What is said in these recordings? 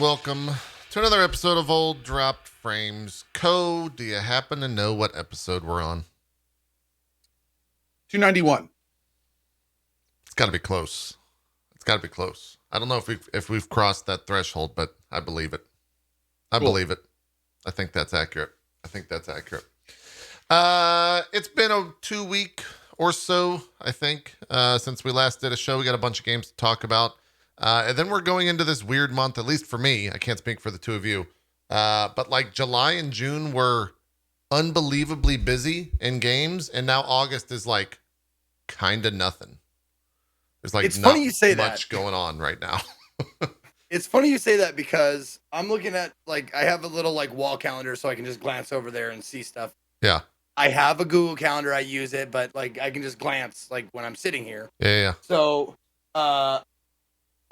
welcome to another episode of Old Dropped Frames. Co, do you happen to know what episode we're on? 291. It's got to be close. It's got to be close. I don't know if we've crossed that threshold, but I believe it. I believe it. I think that's accurate. It's been a 2 week or so, I think, since we last did a show. We got a bunch of games to talk about. And then we're going into this weird month, at least for me. I can't speak for the two of you. But like July and June were unbelievably busy in games. And now August is like kind of nothing. There's like it's funny you say much that. going on right now. It's funny you say that because I'm looking at, like, I have a little like wall calendar so I can just glance over there and see stuff. Yeah. I have a Google Calendar. I use it, but like I can just glance like when I'm sitting here. Yeah. So,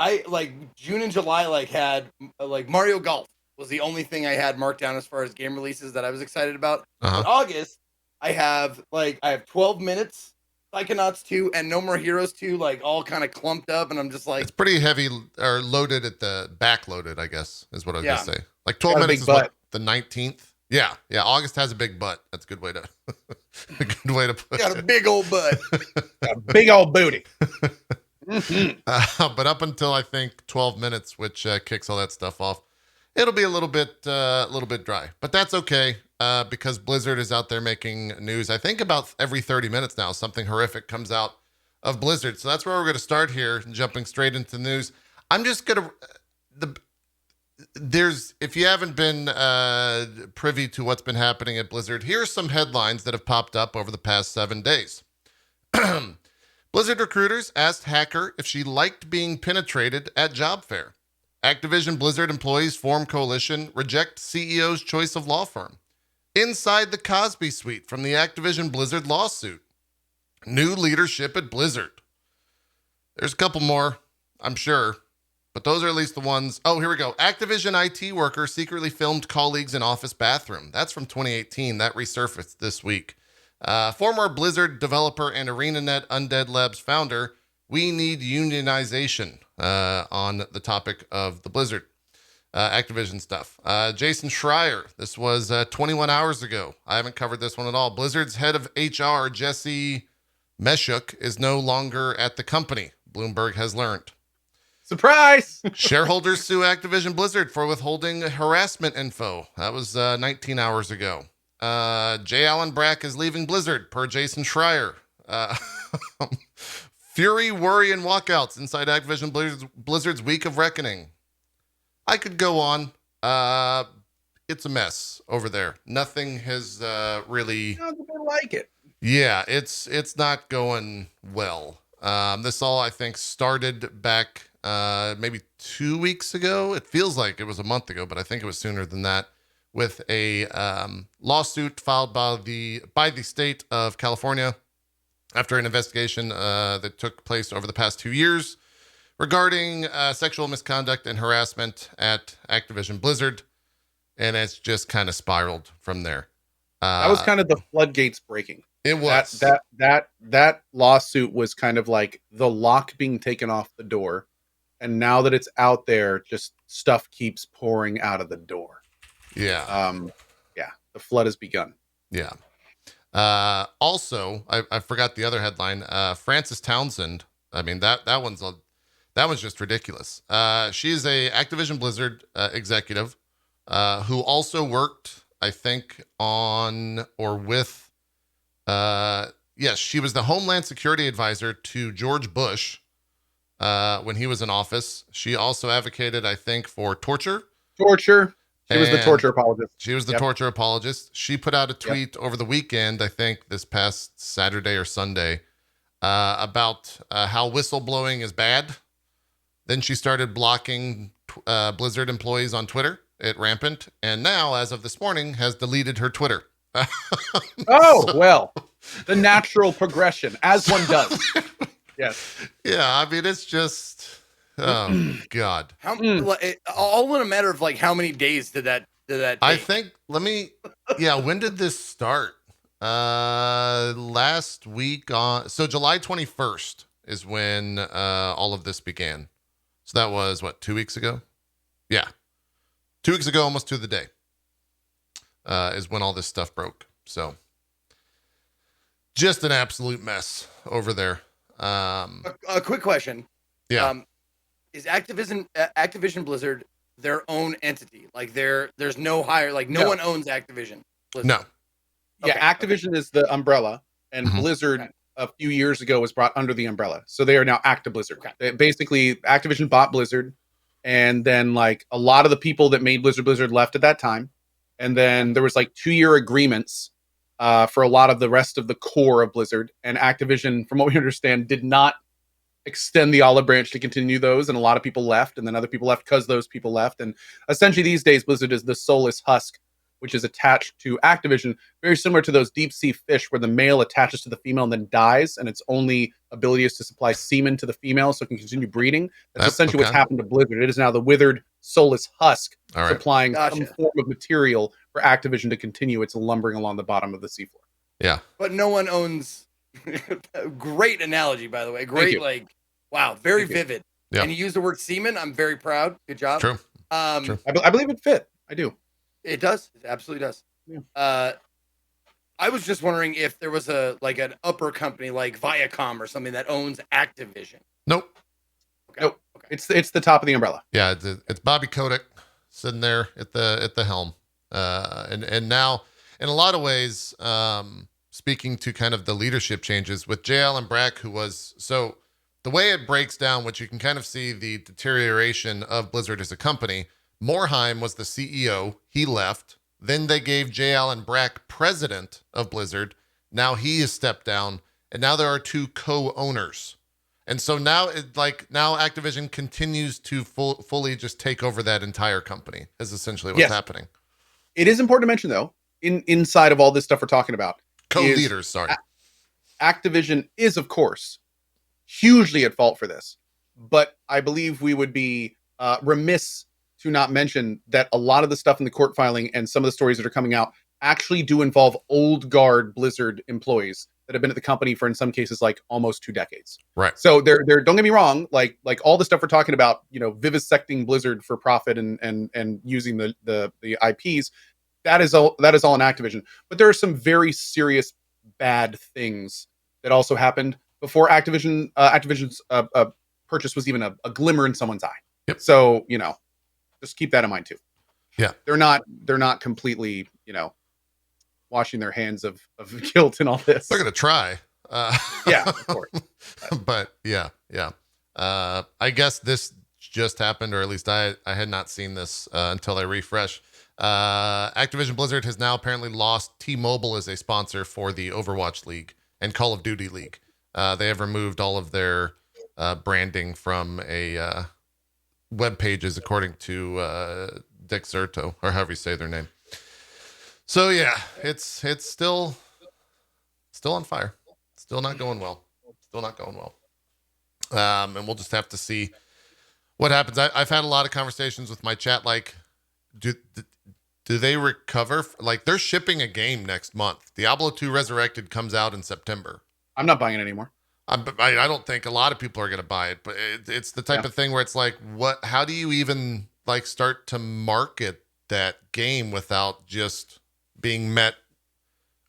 I like June and July had like Mario Golf was the only thing I had marked down as far as game releases that I was excited about. Uh-huh. In August, I have 12 minutes, Psychonauts 2 and No More Heroes 2, like all kind of clumped up, and I'm just like, it's pretty heavy or loaded at the back loaded, I guess, is what I was gonna say. Like 12 got minutes is what, the 19th? Yeah. August has a big butt. That's a good way to put got it. a big old butt. A big old booty. But up until I think 12 minutes, which kicks all that stuff off, it'll be a little bit dry. But that's okay because Blizzard is out there making news. I think about every 30 minutes now, something horrific comes out of Blizzard. So that's where we're going to start here, jumping straight into the news. I'm just going to if you haven't been privy to what's been happening at Blizzard, here's some headlines that have popped up over the past 7 days. Blizzard recruiters asked hacker if she liked being penetrated at job fair. Activision Blizzard employees form coalition, reject CEO's choice of law firm. Inside the Cosby suite from the Activision Blizzard lawsuit. New leadership at Blizzard. There's a couple more, I'm sure, but those are at least the ones. Oh, here we go. Activision IT worker secretly filmed colleagues in office bathroom. That's from 2018. That resurfaced this week. Former Blizzard developer and ArenaNet Undead Labs founder, we need unionization on the topic of the Blizzard Activision stuff. Jason Schreier, this was 21 hours ago. I haven't covered this one at all. Blizzard's head of HR, Jesse Meshuk, is no longer at the company, Bloomberg has learned. Surprise! Shareholders sue Activision Blizzard for withholding harassment info. That was 19 hours ago. J. Allen Brack is leaving Blizzard, per Jason Schreier. Fury, worry, and walkouts inside Activision Blizzard's week of reckoning. I could go on. It's a mess over there. Nothing has really... I like it. Yeah, it's not going well. This all, I think, started back maybe 2 weeks ago. It feels like it was a month ago, but I think it was sooner than that, with a lawsuit filed by the state of California after an investigation that took place over the past 2 years regarding sexual misconduct and harassment at Activision Blizzard, and it's just kind of spiraled from there. That was kind of the floodgates breaking. It was. That lawsuit was kind of like the lock being taken off the door, and now that it's out there, just stuff keeps pouring out of the door. Yeah. The flood has begun. Yeah. Also, I forgot the other headline. Frances Townsend. I mean, that one's just ridiculous. She's a Activision Blizzard executive who also worked, I think, on or with. Yes, she was the Homeland Security Advisor to George Bush when he was in office. She also advocated, I think, for torture. She was the torture apologist. She put out a tweet over the weekend, I think this past Saturday or Sunday, about how whistleblowing is bad. Then she started blocking Blizzard employees on Twitter. It rampant. And now, as of this morning, has deleted her Twitter. Well, the natural progression, as one does. Yes. Yeah, I mean, it's just... Oh God! All in a matter of like how many days did that take? I think. When did this start? Last week on. So July 21st is when all of this began. So that was what, 2 weeks ago? Yeah. 2 weeks ago, almost to the day, is when all this stuff broke. So just an absolute mess over there. A quick question. Yeah. Is Activision Blizzard their own entity? Like there's no higher, like no one owns Activision Blizzard. No. Yeah, Activision is the umbrella, and Blizzard a few years ago was brought under the umbrella. So they are now Blizzard. Basically, Activision bought Blizzard, and then like a lot of the people that made Blizzard left at that time. And then there was like 2-year agreements for a lot of the rest of the core of Blizzard. And Activision, from what we understand, did not extend the olive branch to continue those. And a lot of people left, and then other people left because those people left. And essentially these days, Blizzard is the soulless husk, which is attached to Activision, very similar to those deep sea fish where the male attaches to the female and then dies, and its only ability is to supply semen to the female so it can continue breeding. That's essentially what's happened to Blizzard. It is now the withered, soulless husk supplying some form of material for Activision to continue its lumbering along the bottom of the seafloor. Yeah. But no one owns... Great analogy, by the way. Great, like, wow, very vivid. Yeah. And you use the word semen. I'm very proud. Good job. True. True. I believe it fit. I do. It does. It absolutely does. Yeah. I was just wondering if there was an upper company like Viacom or something that owns Activision. Nope. Okay. Nope. Okay. It's the top of the umbrella. Yeah, it's Bobby Kotick sitting there at the helm, and now in a lot of ways, speaking to kind of the leadership changes with J. Allen Brack, who was so the way it breaks down, which you can kind of see the deterioration of Blizzard as a company. Morheim was the CEO. He left. Then they gave J. Allen Brack president of Blizzard. Now he has stepped down, and now there are 2 co-owners. And so now Activision continues to fully just take over that entire company is essentially what's happening. It is important to mention, though, inside of all this stuff we're talking about, co-leaders, Activision is, of course, hugely at fault for this. But I believe we would be remiss to not mention that a lot of the stuff in the court filing and some of the stories that are coming out actually do involve old guard Blizzard employees that have been at the company for, in some cases, like almost 2 decades. Right. So they're don't get me wrong, like all the stuff we're talking about, vivisecting Blizzard for profit and using the IPs, that is all in Activision. But there are some very serious bad things that also happened before Activision's purchase was even a glimmer in someone's eye. Yep. So, just keep that in mind too. Yeah. They're not completely, washing their hands of guilt and all this. They're going to try. Yeah, of course. But yeah. I guess this just happened, or at least I had not seen this until I refresh. Activision Blizzard has now apparently lost T-Mobile as a sponsor for the Overwatch League and Call of Duty League. They have removed all of their branding from a web pages, according to Dick Zerto, or however you say their name. So yeah, it's still on fire. Still not going well. And we'll just have to see what happens. I've had a lot of conversations with my chat. Like, do they recover? Like, they're shipping a game next month. Diablo 2 Resurrected comes out in September. I'm not buying it anymore. I don't think a lot of people are going to buy it, but it's the type of thing where it's like, how do you even like start to market that game without just being met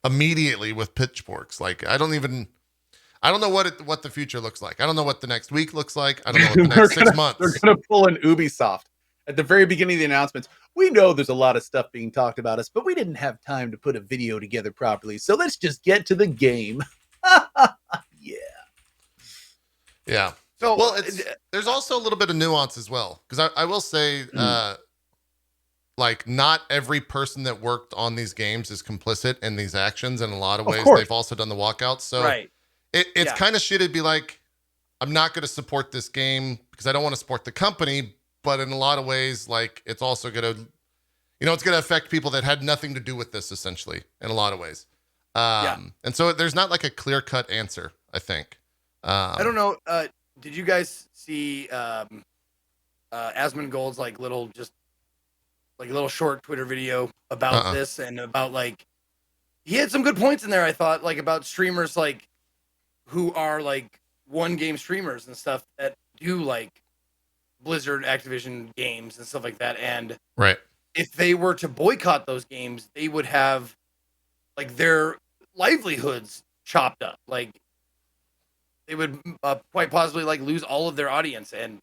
immediately with pitchforks? Like, I don't know what the future looks like. I don't know what the next week looks like. I don't know what the next 6 months. They're going to pull an Ubisoft at the very beginning of the announcements. We know there's a lot of stuff being talked about us, but we didn't have time to put a video together properly. So let's just get to the game. Yeah. Yeah. So, well, there's also a little bit of nuance as well, because I will say, like, not every person that worked on these games is complicit in these actions. In a lot of ways, they've also done the walkouts. So it's kind of shitty to be like, I'm not going to support this game because I don't want to support the company. But in a lot of ways, like, it's also going to, it's going to affect people that had nothing to do with this, essentially, in a lot of ways. And so there's not like a clear-cut answer, I think. I don't know. Did you guys see Asmongold's little short Twitter video about this and about like he had some good points in there, I thought, like about streamers like who are like one game streamers and stuff that do like Blizzard Activision games and stuff like that, and right. if they were to boycott those games, they would have like their livelihoods chopped up. Like they would quite possibly like lose all of their audience, and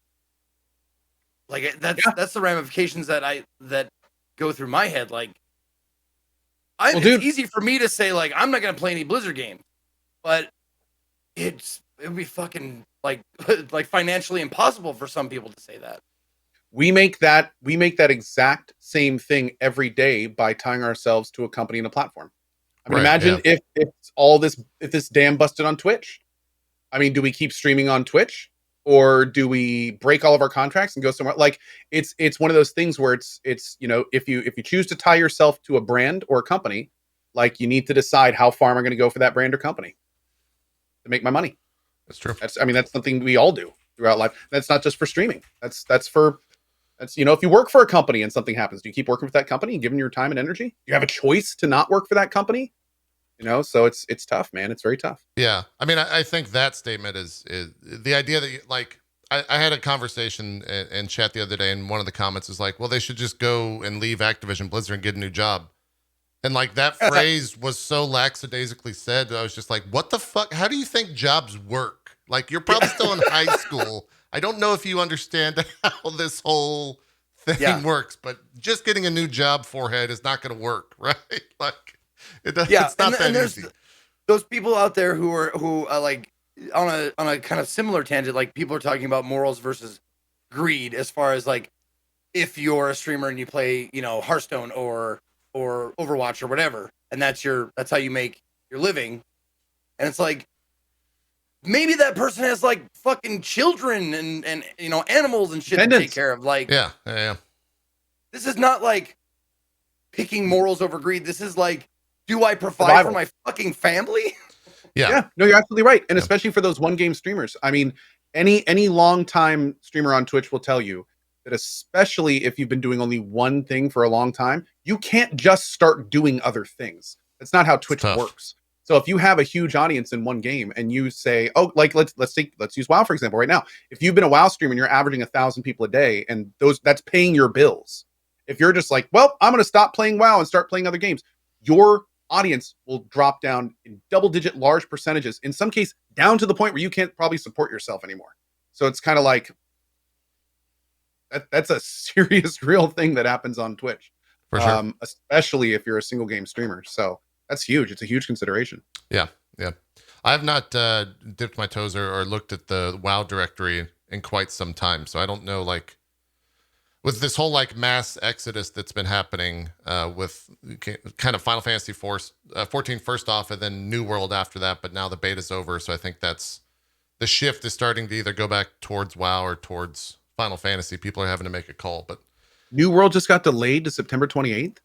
like that's the ramifications that go through my head. Like, it's easy for me to say like I'm not gonna play any Blizzard games, but it would be fucking like like financially impossible for some people to say that. We make that exact same thing every day by tying ourselves to a company and a platform. I mean, imagine if this dam busted on Twitch. I mean, do we keep streaming on Twitch, or do we break all of our contracts and go somewhere? Like, it's one of those things where it's if you choose to tie yourself to a brand or a company, like, you need to decide how far am I going to go for that brand or company to make my money. That's true. That's something we all do throughout life. That's not just for streaming. That's if you work for a company and something happens, do you keep working with that company and giving your time and energy? Do you have a choice to not work for that company? So it's tough, man. It's very tough. Yeah. I mean, I think that statement is the idea that I had a conversation in chat the other day, and one of the comments is like, well, they should just go and leave Activision Blizzard and get a new job. And like that phrase was so lackadaisically said that I was just like, what the fuck? How do you think jobs work? Like, you're probably still in high school. I don't know if you understand how this whole thing works, but just getting a new job forehead is not going to work, right? Like, it's not that easy. Those people out there who like on a kind of similar tangent, like people are talking about morals versus greed, as far as like if you're a streamer and you play, Hearthstone or Overwatch or whatever, and that's how you make your living, and it's like, maybe that person has like fucking children and animals and shit to take care of. Like, yeah. This is not like picking morals over greed. This is like, do I provide for my fucking family? Yeah. No, you're absolutely right. And especially for those one game streamers. I mean, any long time streamer on Twitch will tell you that, especially if you've been doing only one thing for a long time, you can't just start doing other things. That's not how Twitch works. So if you have a huge audience in one game and you say, oh, like let's use WoW for example right now. If you've been a WoW streamer and you're averaging 1,000 people a day, and that's paying your bills. If you're just like, well, I'm going to stop playing WoW and start playing other games, your audience will drop down in double-digit large percentages, in some case down to the point where you can't probably support yourself anymore. So it's kind of like that's a serious, real thing that happens on Twitch, for sure. Especially if you're a single game streamer. So that's huge. It's a huge consideration. Yeah. I have not dipped my toes or looked at the WoW directory in quite some time, so I don't know, like, with this whole like mass exodus that's been happening with kind of Final Fantasy 14 first off, and then New World after that, but now the beta's over, so I think that's the shift is starting to either go back towards WoW or towards Final Fantasy. People are having to make a call, but New World just got delayed to September 28th.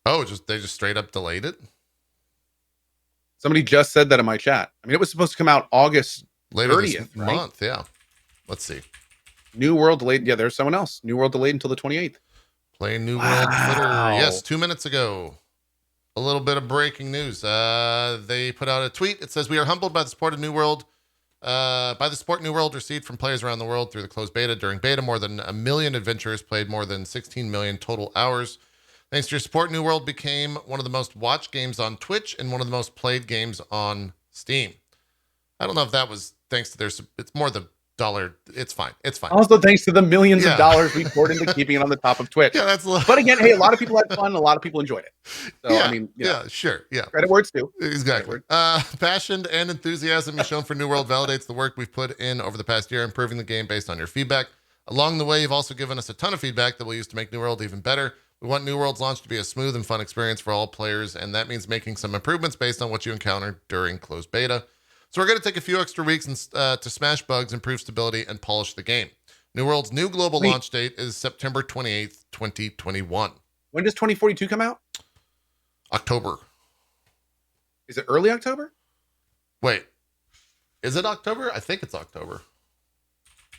Oh, they just straight up delayed it? Somebody just said that in my chat. I mean, it was supposed to come out August later 30th, this month. Yeah. Let's see. New World delayed. Yeah, there's someone else. New World delayed until the 28th. Playing New World Twitter. Yes, 2 minutes ago. A little bit of breaking news. They put out a tweet. It says, we are humbled by the support of New World. New World received from players around the world through the closed beta. During beta, more than 1 million adventurers played more than 16 million total hours. Thanks to your support, New World became one of the most watched games on Twitch and one of the most played games on Steam. I don't know if that was thanks to it's more the dollar. It's fine. Also, thanks to the millions of dollars we poured into keeping it on the top of Twitch. Yeah, but again, hey, a lot of people had fun. A lot of people enjoyed it. So, yeah, I mean, sure. Yeah. Credit where it's due. Exactly. Passion and enthusiasm you've shown for New World validates the work we've put in over the past year, improving the game based on your feedback. Along the way, you've also given us a ton of feedback that we'll use to make New World even better. We want New World's launch to be a smooth and fun experience for all players, and that means making some improvements based on what you encountered during closed beta. So we're going to take a few extra weeks to smash bugs, improve stability, and polish the game. New World's new global launch date is September 28th, 2021. When does 2042 come out? October. Is it early October? Wait. Is it October? I think it's October.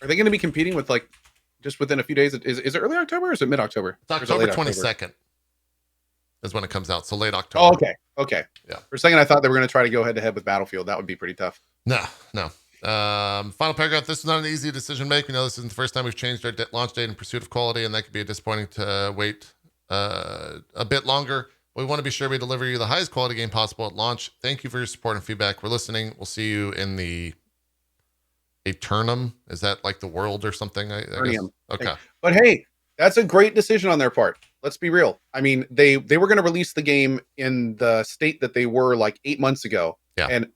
Are they going to be competing with, like, just within a few days? Is it early October or is it mid-October? It's October 22nd is when it comes out. So late October. Oh, okay. Yeah. For a second, I thought they were going to try to go head-to-head with Battlefield. That would be pretty tough. No. Final paragraph. This was not an easy decision to make. We know this isn't the first time we've changed our launch date in pursuit of quality, and that could be a disappointing to wait a bit longer. We want to be sure we deliver you the highest quality game possible at launch. Thank you for your support and feedback. We're listening. We'll see you in the Eternum. Is that like the world or something? I guess. Okay. But hey, that's a great decision on their part. Let's be real. I mean, they were going to release the game in the state that they were like 8 months ago. Yeah. And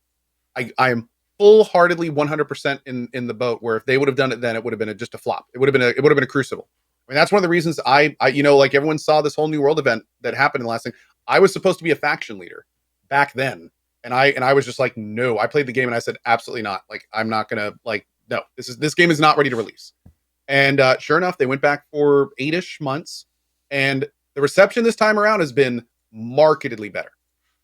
I am full-heartedly 100% in the boat where if they would have done it then, it would have been just a flop. It would have been a crucible. I mean, that's one of the reasons I like everyone saw this whole New World event that happened in the last thing. I was supposed to be a faction leader back then. And I was just like, no, I played the game and I said, absolutely not. Like, I'm not going to no, this game is not ready to release. And sure enough, they went back for 8-ish months. And the reception this time around has been markedly better.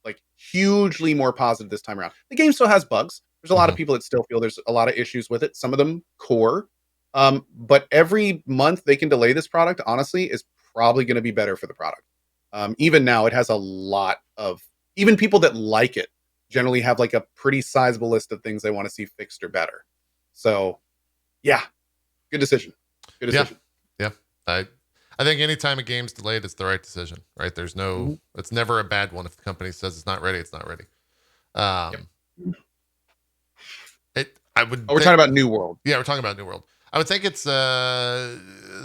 Like hugely more positive this time around. The game still has bugs. There's a lot of people that still feel there's a lot of issues with it. Some of them core. But every month they can delay this product, honestly, is probably going to be better for the product. Even now, it has a lot of, even people that like it generally have like a pretty sizable list of things they want to see fixed or better. So, yeah, good decision. Good decision. Yeah. I think anytime a game's delayed, it's the right decision, right? There's no, it's never a bad one. If the company says it's not ready, it's not ready. We're talking about New World. Yeah, we're talking about New World. I would think it's the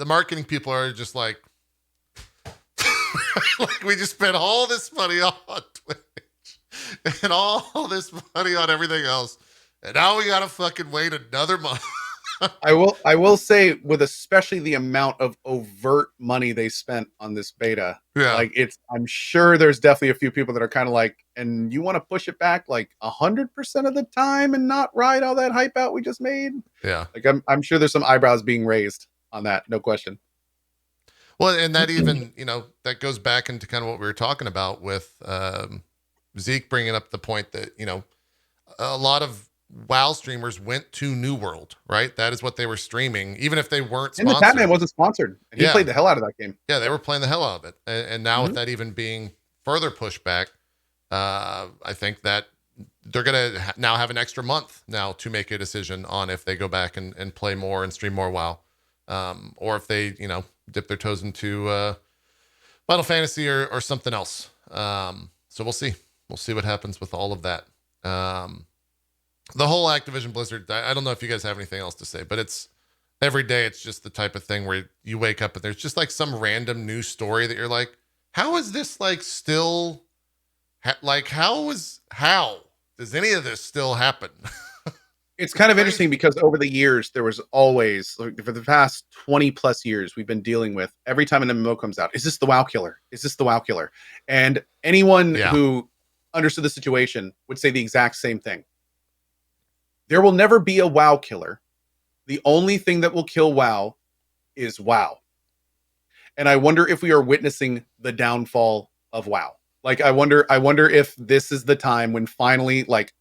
marketing people are just like we just spent all this money on Twitch and all this money on everything else, and now we gotta fucking wait another month. I will say, with especially the amount of overt money they spent on this beta, I'm sure there's definitely a few people that are kind of like, and you want to push it back like 100% of the time and not ride all that hype out we just made. Yeah, like I'm sure there's some eyebrows being raised on that, no question. Well, and that even that goes back into kind of what we were talking about with Zeke bringing up the point that a lot of WoW streamers went to New World, right? That is what they were streaming, even if they weren't sponsored. And the Batman wasn't sponsored, and he played the hell out of that game. Yeah, they were playing the hell out of it. And now with that even being further pushed back, I think that they're going to now have an extra month now to make a decision on if they go back and play more and stream more WoW. Or if they, dip their toes into Final Fantasy or something else. So we'll see. We'll see what happens with all of that. The whole Activision Blizzard, I don't know if you guys have anything else to say, but it's every day it's just the type of thing where you wake up and there's just like some random news story that you're like, how is this like still, how does any of this still happen? It's kind of interesting because over the years, there was always, for the past 20 plus years, we've been dealing with every time an MMO comes out, is this the WoW killer? Is this the WoW killer? And anyone who understood the situation would say the exact same thing. There will never be a WoW killer. The only thing that will kill WoW is WoW. And I wonder if we are witnessing the downfall of WoW. Like, I wonder if this is the time when finally, like,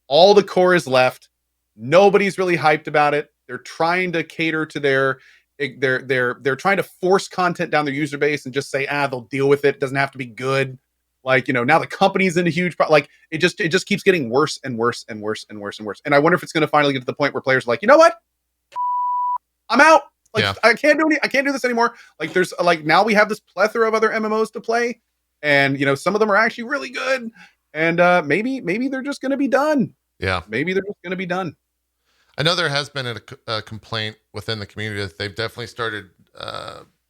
all the core is left. Nobody's really hyped about it. They're trying to cater to they're trying to force content down their user base and just say, they'll deal with it. It doesn't have to be good. Like, now the company's in a huge like it just keeps getting worse and worse and worse and worse and worse. And I wonder if it's going to finally get to the point where players are like, you know what? I'm out. Like, I can't do this anymore. Like, there's like, now we have this plethora of other MMOs to play. And, some of them are actually really good. And maybe they're just going to be done. Yeah. Maybe they're just going to be done. I know there has been a complaint within the community that they've definitely started,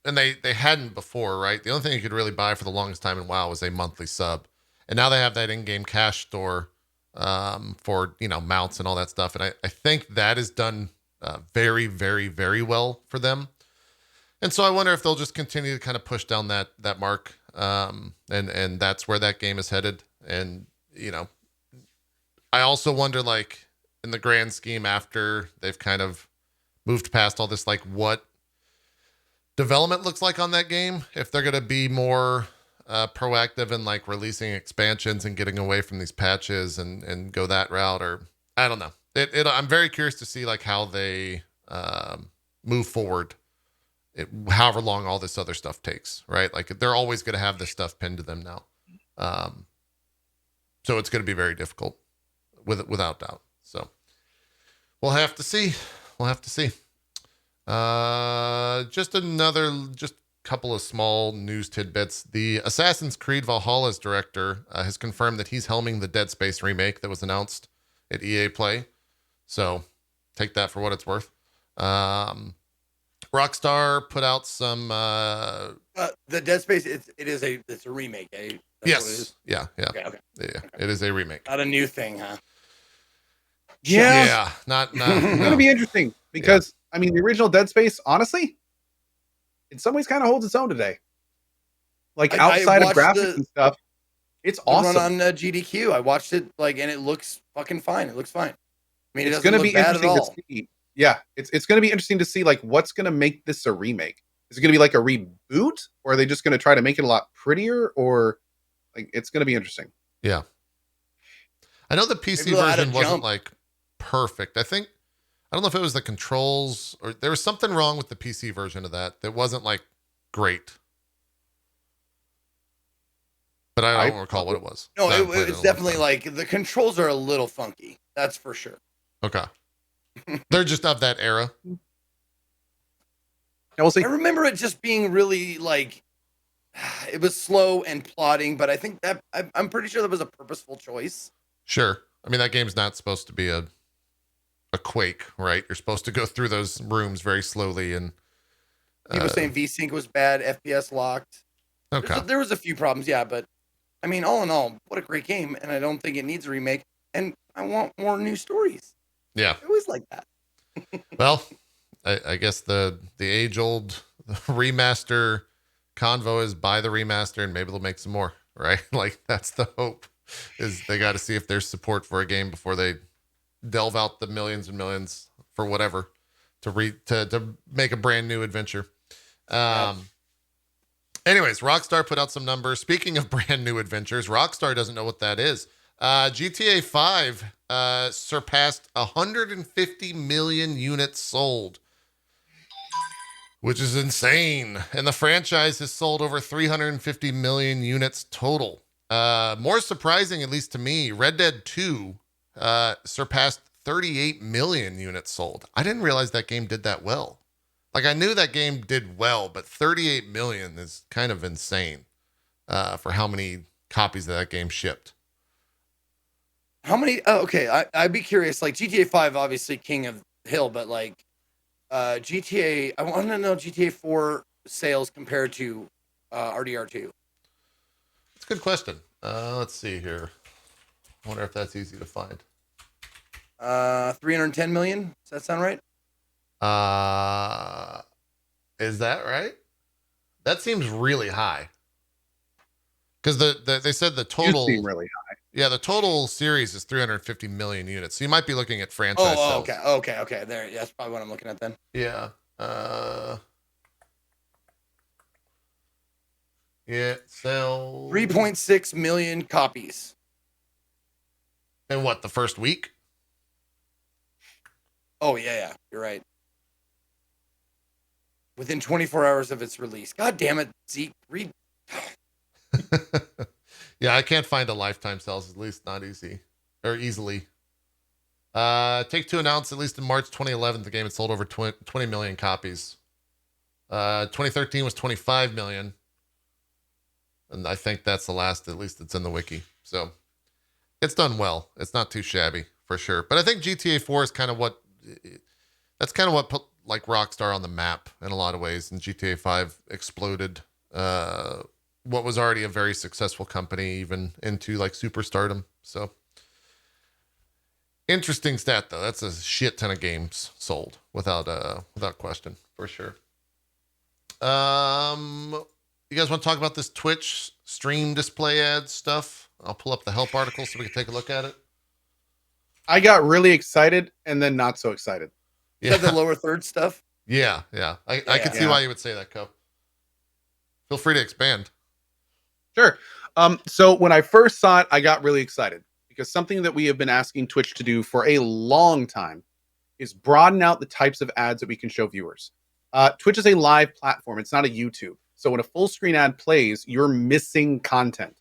and they hadn't before, right? The only thing you could really buy for the longest time in WoW was a monthly sub. And now they have that in-game cash store for, mounts and all that stuff. And I think that is done very, very, very well for them. And so I wonder if they'll just continue to kind of push down that mark. And that's where that game is headed. And, I also wonder, like, in the grand scheme, after they've kind of moved past all this, like, what development looks like on that game, if they're going to be more proactive in like releasing expansions and getting away from these patches and go that route, or I don't know. I'm very curious to see like how they move forward, however long all this other stuff takes, right? Like they're always going to have this stuff pinned to them now. So it's going to be very difficult without doubt. So we'll have to see. Just couple of small news tidbits. The Assassin's Creed Valhalla's director has confirmed that he's helming the Dead Space remake that was announced at EA Play. So take that for what it's worth. Rockstar put out some the Dead Space. It's a remake. Eh? Yes. What it is? Yeah. Okay. Yeah. It is a remake. Not a new thing, huh? Yeah. Not It's going to be interesting because, I mean, the original Dead Space, honestly, in some ways kind of holds its own today. Like outside of graphics and stuff, it's awesome. Run on GDQ. I watched it and it looks fucking fine. It looks fine. I mean, it's going to be interesting to see. Yeah, it's going to be interesting to see what's going to make this a remake. Is it going to be like a reboot, or are they just going to try to make it a lot prettier, or it's going to be interesting. Yeah, I know the PC version wasn't perfect. I don't know if it was the controls or there was something wrong with the PC version of that wasn't great. But I don't recall what it was. No, it's definitely the controls are a little funky. That's for sure. Okay. They're just of that era. I remember it just being really it was slow and plodding, but I think that I'm pretty sure that was a purposeful choice. Sure. I mean, that game's not supposed to be a Quake, right? You're supposed to go through those rooms very slowly and people saying VSync was bad, FPS locked. Okay. There was a few problems, yeah, but I mean, all in all, what a great game, and I don't think it needs a remake, and I want more new stories. Yeah. I always like that. Well, I guess the age-old remaster convo is buy the remaster and maybe they'll make some more, right? That's the hope, is they got to see if there's support for a game before they delve out the millions and millions for whatever to make a brand new adventure. Anyways, Rockstar put out some numbers. Speaking of brand new adventures, Rockstar doesn't know what that is. GTA 5 surpassed 150 million units sold, which is insane. And the franchise has sold over 350 million units total. More surprising, at least to me, Red Dead 2 surpassed 38 million units sold. I didn't realize that game did that well. I knew that game did well, but 38 million is kind of insane for how many copies that game shipped. How many? Oh, okay, I'd be curious. GTA 5, obviously king of hill, but GTA, I want to know GTA 4 sales compared to RDR2. That's a good question. Let's see here. I wonder if that's easy to find. 310 million. Does that sound right? Is that right? That seems really high. Because they said the total seem really high. Yeah, the total series is 350 million units. So you might be looking at franchise sales. Okay. There, that's probably what I'm looking at then. Yeah. Yeah, sells 3.6 million copies. In what, the first week? Oh yeah, you're right. Within 24 hours of its release. God damn it, Zeke. Read. Yeah, I can't find a lifetime sales, at least not easily. Take-Two announced, at least in March 2011, the game had sold over 20 million copies. 2013 was 25 million. And I think that's the last, at least it's in the wiki. So it's done well. It's not too shabby, for sure. But I think GTA 4 is kind of what put Rockstar on the map in a lot of ways. And GTA 5 exploded what was already a very successful company, even into superstardom. So interesting stat, though. That's a shit ton of games sold without question, for sure. You guys want to talk about this Twitch stream display ad stuff? I'll pull up the help article so we can take a look at it. I got really excited and then not so excited. Yeah. Is that the lower third stuff? Yeah. I can see why you would say that, Co. Feel free to expand. Sure. So when I first saw it, I got really excited because something that we have been asking Twitch to do for a long time is broaden out the types of ads that we can show viewers. Twitch is a live platform. It's not a YouTube. So when a full screen ad plays, you're missing content.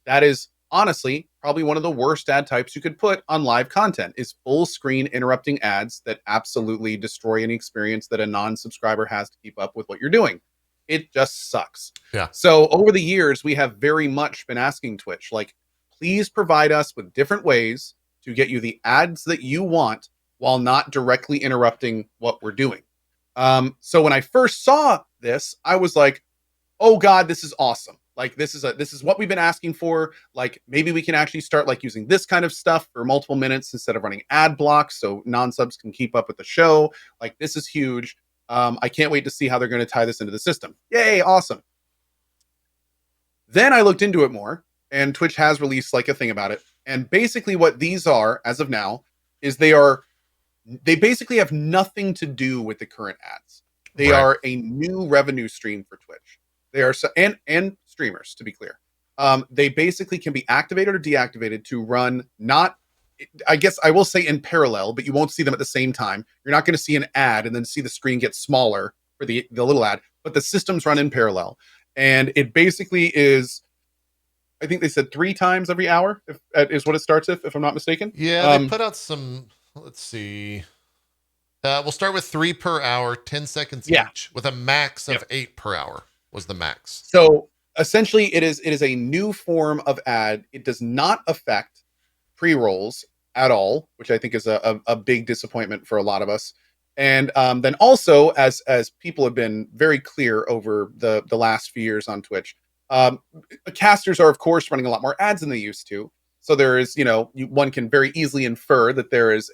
That is honestly probably one of the worst ad types you could put on live content is full screen interrupting ads that absolutely destroy any experience that a non-subscriber has to keep up with what you're doing. It just sucks. Yeah. So over the years, we have very much been asking Twitch, like, please provide us with different ways to get you the ads that you want while not directly interrupting what we're doing. So when I first saw this, I was like, oh God, this is awesome. Like, this is what we've been asking for. Like, maybe we can actually start like using this kind of stuff for multiple minutes instead of running ad blocks so non-subs can keep up with the show. Like, this is huge. I can't wait to see how they're going to tie this into the system. Yay, awesome. Then I looked into it more, and Twitch has released like a thing about it. And basically what these are, as of now, is they basically have nothing to do with the current ads. They are a new revenue stream for Twitch. They are and streamers, to be clear. They basically can be activated or deactivated to run not, I guess I will say in parallel, but you won't see them at the same time. You're not going to see an ad and then see the screen get smaller for the little ad, but the systems run in parallel. And it basically is, I think they said 3 times every hour is what it starts if I'm not mistaken. Yeah, they put out some, let's see. We'll start with 3 per hour, 10 seconds each, with a max of 8 per hour was the max. So essentially it is a new form of ad. It does not affect pre-rolls at all, which I think is a big disappointment for a lot of us. And then also, as people have been very clear over the last few years on Twitch, casters are of course running a lot more ads than they used to. So there is, one can very easily infer that there is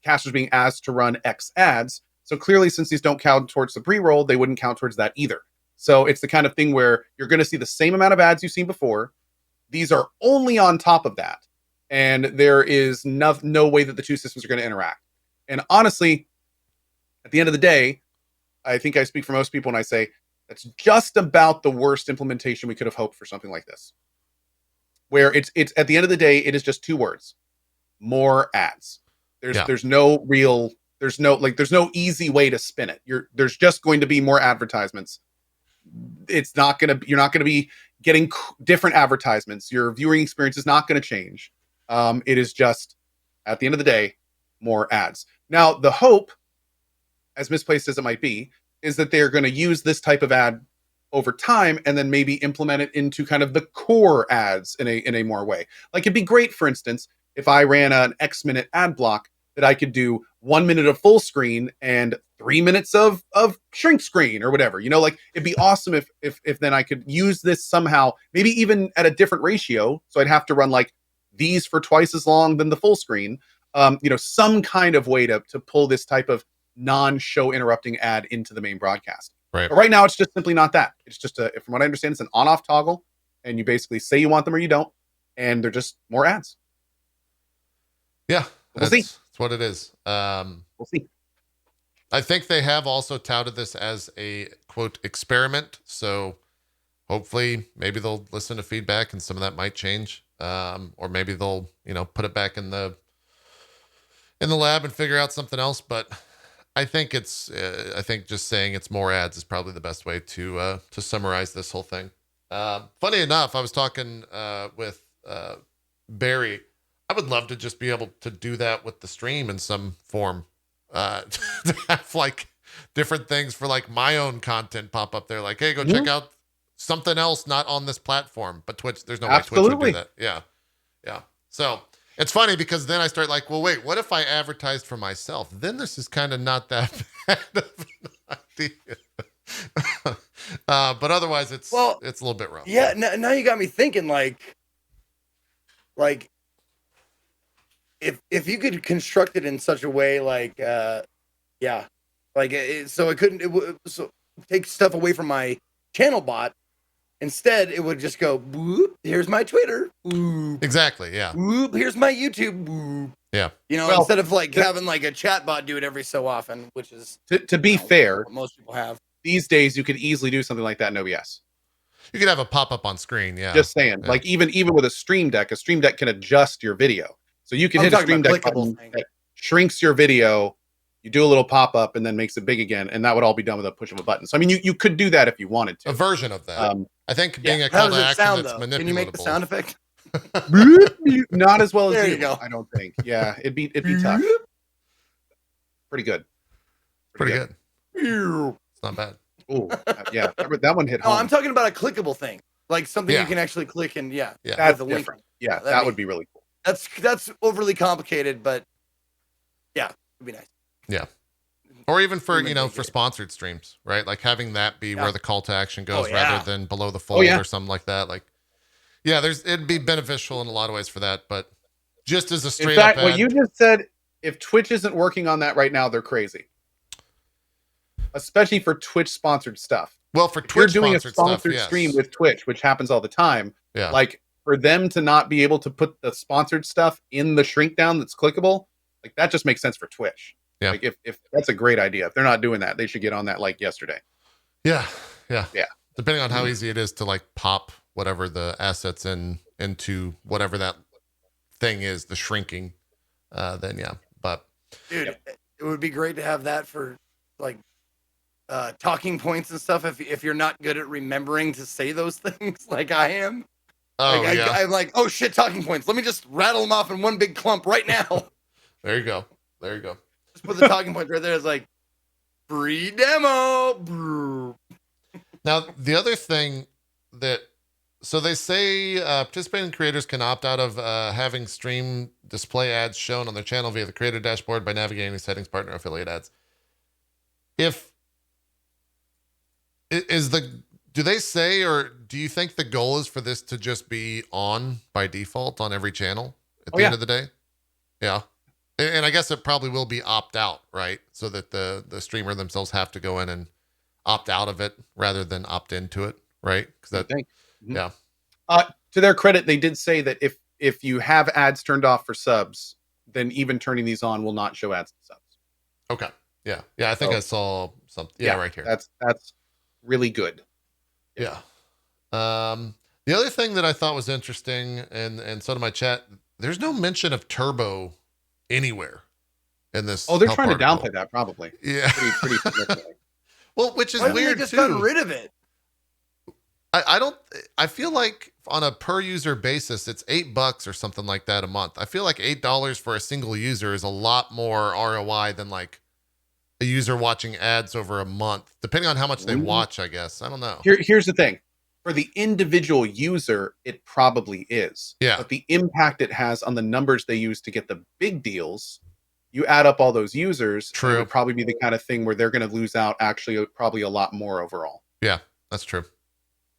casters being asked to run X ads. So clearly, since these don't count towards the pre-roll, they wouldn't count towards that either. So it's the kind of thing where you're going to see the same amount of ads you've seen before. These are only on top of that. And there is no way that the two systems are going to interact. And honestly, at the end of the day, I think I speak for most people when I say that's just about the worst implementation we could have hoped for something like this. Where it's at the end of the day, it is just 2 words: more ads. There's no easy way to spin it. There's just going to be more advertisements. You're not going to be getting different advertisements. Your viewing experience is not going to change. It is just, at the end of the day, more ads. Now, the hope, as misplaced as it might be, is that they're going to use this type of ad over time and then maybe implement it into kind of the core ads in a more way. Like, it'd be great, for instance, if I ran an X minute ad block, that I could do 1 minute of full screen and 3 minutes of shrink screen or whatever. Like, it'd be awesome if then I could use this somehow, maybe even at a different ratio. So I'd have to run like these for twice as long than the full screen. Some kind of way to pull this type of non-show interrupting ad into the main broadcast. Right. But right now, it's just simply not that. It's just from what I understand, it's an on-off toggle, and you basically say you want them or you don't, and they're just more ads. Yeah, we'll see. That's what it is. We'll see. I think they have also touted this as a quote experiment. So hopefully, maybe they'll listen to feedback and some of that might change. Or maybe they'll, put it back in the lab and figure out something else. But I think I think just saying it's more ads is probably the best way to summarize this whole thing. Funny enough, I was talking with Barry. I would love to just be able to do that with the stream in some form. To have like different things for like my own content pop up there. Like, hey, go check out something else not on this platform. But Twitch, there's no way Twitch would do that. Yeah. Yeah. So it's funny because then I start like, well, wait, what if I advertised for myself? Then this is kind of not that bad of an idea. But otherwise it's a little bit rough. Yeah. Now you got me thinking like if you could construct it in such a way so it couldn't take stuff away from my channel bot. Instead, it would just go, whoop, here's my Twitter. Whoop. Exactly, yeah. Whoop, here's my YouTube. Whoop. Yeah. Instead of like having like a chat bot do it every so often, which is to be fair, what most people have. These days you could easily do something like that in OBS. You could have a pop-up on screen, yeah. Just saying. Yeah. Like even with a stream deck can adjust your video. So you can hit a stream deck button that shrinks your video, you do a little pop-up and then makes it big again, and that would all be done with a push of a button. So I mean you could do that if you wanted to. A version of that. I think being a How call does to it action sound, that's though? manipulatable. Can you make the sound effect? Not as well as there you go. I don't think. Yeah, it'd be tough. Pretty good. Pretty good. It's not bad. Oh, yeah, that one hit No, home. I'm talking about a clickable thing, like something Yeah. you can actually click and That's with a link. different. Yeah, that would be really cool. That's overly complicated, but yeah, it'd be nice. Yeah. Or even for, Even if they for get it. sponsored streams, right? Like having that be where the call to action goes Oh, yeah. rather than below the fold or something like that. Like, yeah, it'd be beneficial in a lot of ways for that, but just as a In straight fact, up what ad, you just said, if Twitch isn't working on that right now, they're crazy. Especially for Twitch sponsored stuff. well, for If you're Twitch doing a sponsored sponsored stuff, stream yes. with Twitch, which happens all the time, Yeah. like for them to not be able to put the sponsored stuff in the shrink down that's clickable, like that just makes sense for Twitch. Yeah. Like if that's a great idea. If they're not doing that, they should get on that like yesterday. Yeah. Yeah. Depending on how easy it is to like pop whatever the assets into whatever that thing is, the shrinking, then yeah. But Dude, it would be great to have that for like talking points and stuff. If you're not good at remembering to say those things, like I am, I'm like, oh shit, talking points. Let me just rattle them off in one big clump right now. There you go. Just put the talking points right there. It's like free demo. Now, the other thing so they say participating creators can opt out of having stream display ads shown on their channel via the creator dashboard by navigating the settings, partner, affiliate ads. Do they say, or do you think the goal is for this to just be on by default on every channel at the end of the day? Yeah. And I guess it probably will be opt out, right? So that the streamer themselves have to go in and opt out of it rather than opt into it, right? Because yeah. To their credit, they did say that if you have ads turned off for subs, then even turning these on will not show ads to subs. Okay. Yeah. I think I saw something. Yeah, right here. That's really good. Yeah. The other thing that I thought was interesting, and so did my chat, there's no mention of Turbo anywhere in this. Oh, they're trying article. to downplay that, probably. Yeah. Pretty significantly. Well, which is Why weird they just too. gotten rid of it? I feel like on a per user basis, it's $8 or something like that a month. I feel like $8 for a single user is a lot more ROI than like a user watching ads over a month, depending on how much they watch, I guess. I don't know. Here's the thing. For the individual user, it probably is. Yeah. But the impact it has on the numbers they use to get the big deals, you add up all those users, True. It would probably be the kind of thing where they're going to lose out actually probably a lot more overall. Yeah, that's true.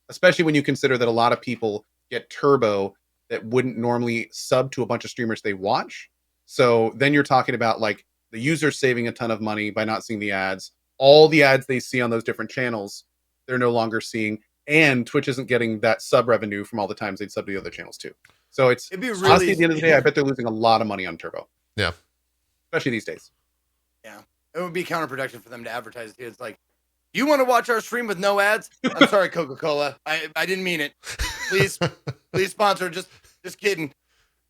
Especially when you consider that a lot of people get Turbo that wouldn't normally sub to a bunch of streamers they watch. So then you're talking about like the user saving a ton of money by not seeing the ads. All the ads they see on those different channels, they're no longer seeing. And Twitch isn't getting that sub revenue from all the times they'd sub to the other channels too. So it'd be really, honestly, at the end of the day, I bet they're losing a lot of money on Turbo. Yeah. Especially these days. Yeah. It would be counterproductive for them to advertise it. It's like, you want to watch our stream with no ads? I'm sorry, Coca-Cola. I didn't mean it. Please sponsor. Just kidding.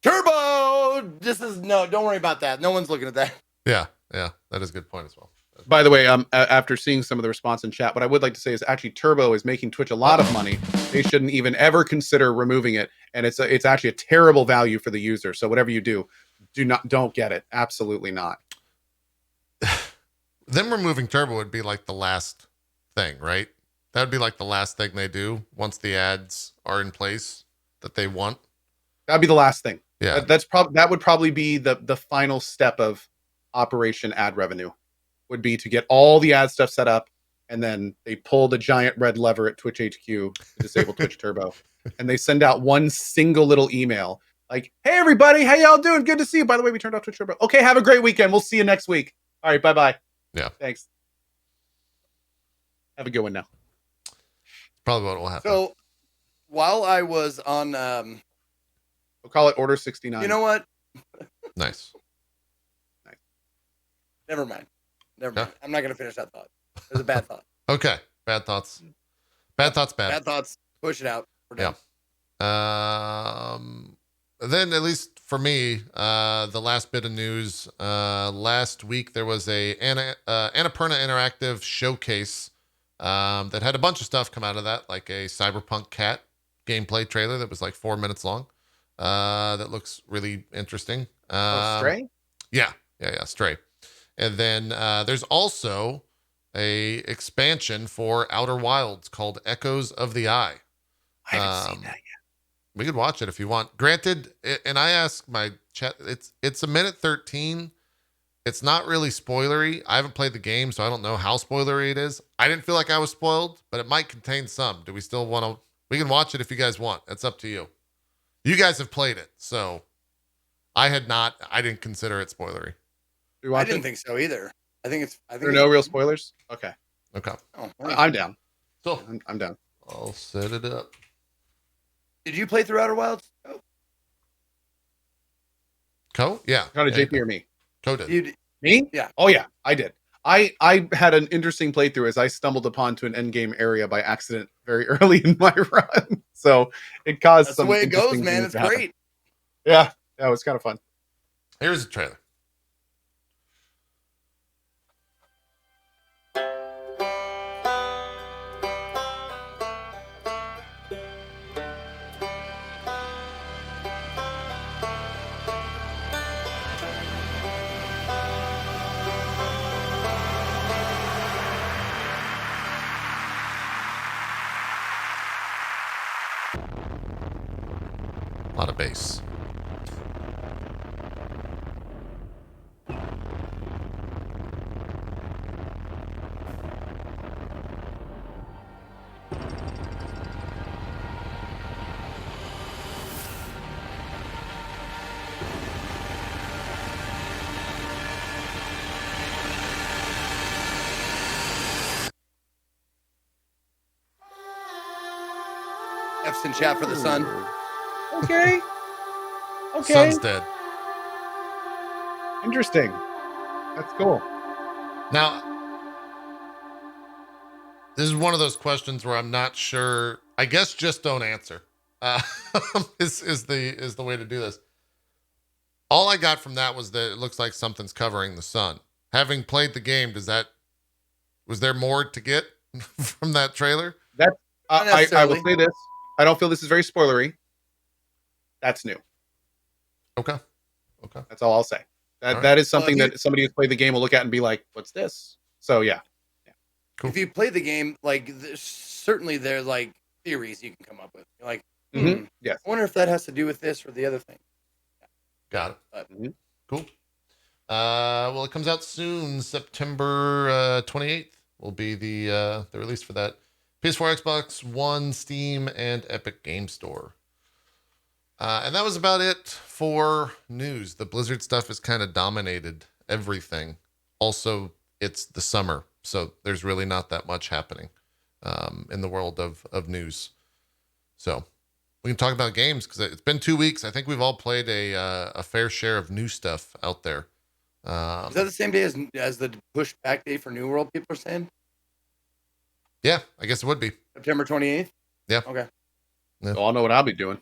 Turbo. Don't worry about that. No one's looking at that. Yeah. That is a good point as well. By the way, after seeing some of the response in chat, what I would like to say is actually Turbo is making Twitch a lot of money. They shouldn't even ever consider removing it, and it's actually a terrible value for the user. So whatever you do, don't get it. Absolutely not. Them removing Turbo would be like the last thing, right? That would be like the last thing they do once the ads are in place that they want. That'd be the last thing. Yeah, that would probably be the final step of Operation Ad Revenue. Would be to get all the ad stuff set up, and then they pull the giant red lever at Twitch HQ to disable Twitch Turbo, and they send out one single little email like, "Hey everybody, how y'all doing? Good to see you. By the way, we turned off Twitch Turbo. Okay, have a great weekend. We'll see you next week. All right, bye. Yeah, thanks. Have a good one now." Probably what will happen. So, while I was on, we'll call it Order 69. You know what? Nice. Never mind. I'm not going to finish that thought. It was a bad thought. Okay. Bad thoughts. Bad thoughts. Push it out. We're done. Yeah. Then at least for me, the last bit of news, last week there was a Annapurna Interactive showcase that had a bunch of stuff come out of that, like a Cyberpunk Cat gameplay trailer that was like 4 minutes long. That looks really interesting. Stray? Yeah, Stray. And then there's also a expansion for Outer Wilds called Echoes of the Eye. I haven't seen that yet. We could watch it if you want. Granted, and I asked my chat, it's a minute 13. It's not really spoilery. I haven't played the game, so I don't know how spoilery it is. I didn't feel like I was spoiled, but it might contain some. Do we still want to? We can watch it if you guys want. It's up to you. You guys have played it, so I had not. I didn't consider it spoilery. I didn't think so either. I think there are no real spoilers. Okay. Okay. Oh, I'm down. So I'm down. I'll set it up. Did you play through Outer Wilds? Co? Yeah. Kind of JP or me? Co did. Me? Yeah. Oh yeah, I did. I had an interesting playthrough as I stumbled upon to an end game area by accident very early in my run. So it caused That's some. the way it goes, interesting man. things It's to happen. great. Yeah, it was kind of fun. Here's the trailer. A lot of bass. F's in chat for the sun. Okay. Okay. Sun's dead. Interesting. That's cool. Now, this is one of those questions where I'm not sure. I guess just don't answer. Is the way to do this. All I got from that was that it looks like something's covering the sun. Having played the game, was there more to get from that trailer? I will say this. I don't feel this is very spoilery. That's new. Okay. That's all I'll say. That is something that somebody who's played the game will look at and be like, "What's this?" So yeah. Cool. If you play the game, like certainly there's like theories you can come up with. You're like, yes. I wonder if that has to do with this or the other thing. Got it. Cool. Well, it comes out soon. September 28th will be the release for that. PS4, Xbox One, Steam, and Epic Game Store. And that was about it for news. The Blizzard stuff has kind of dominated everything. Also, it's the summer, so there's really not that much happening in the world of news. So we can talk about games because it's been 2 weeks. I think we've all played a fair share of new stuff out there. Is that the same day as the push back day for New World, people are saying? Yeah, I guess it would be. September 28th? Yeah. Okay. Yeah. So I'll know what I'll be doing.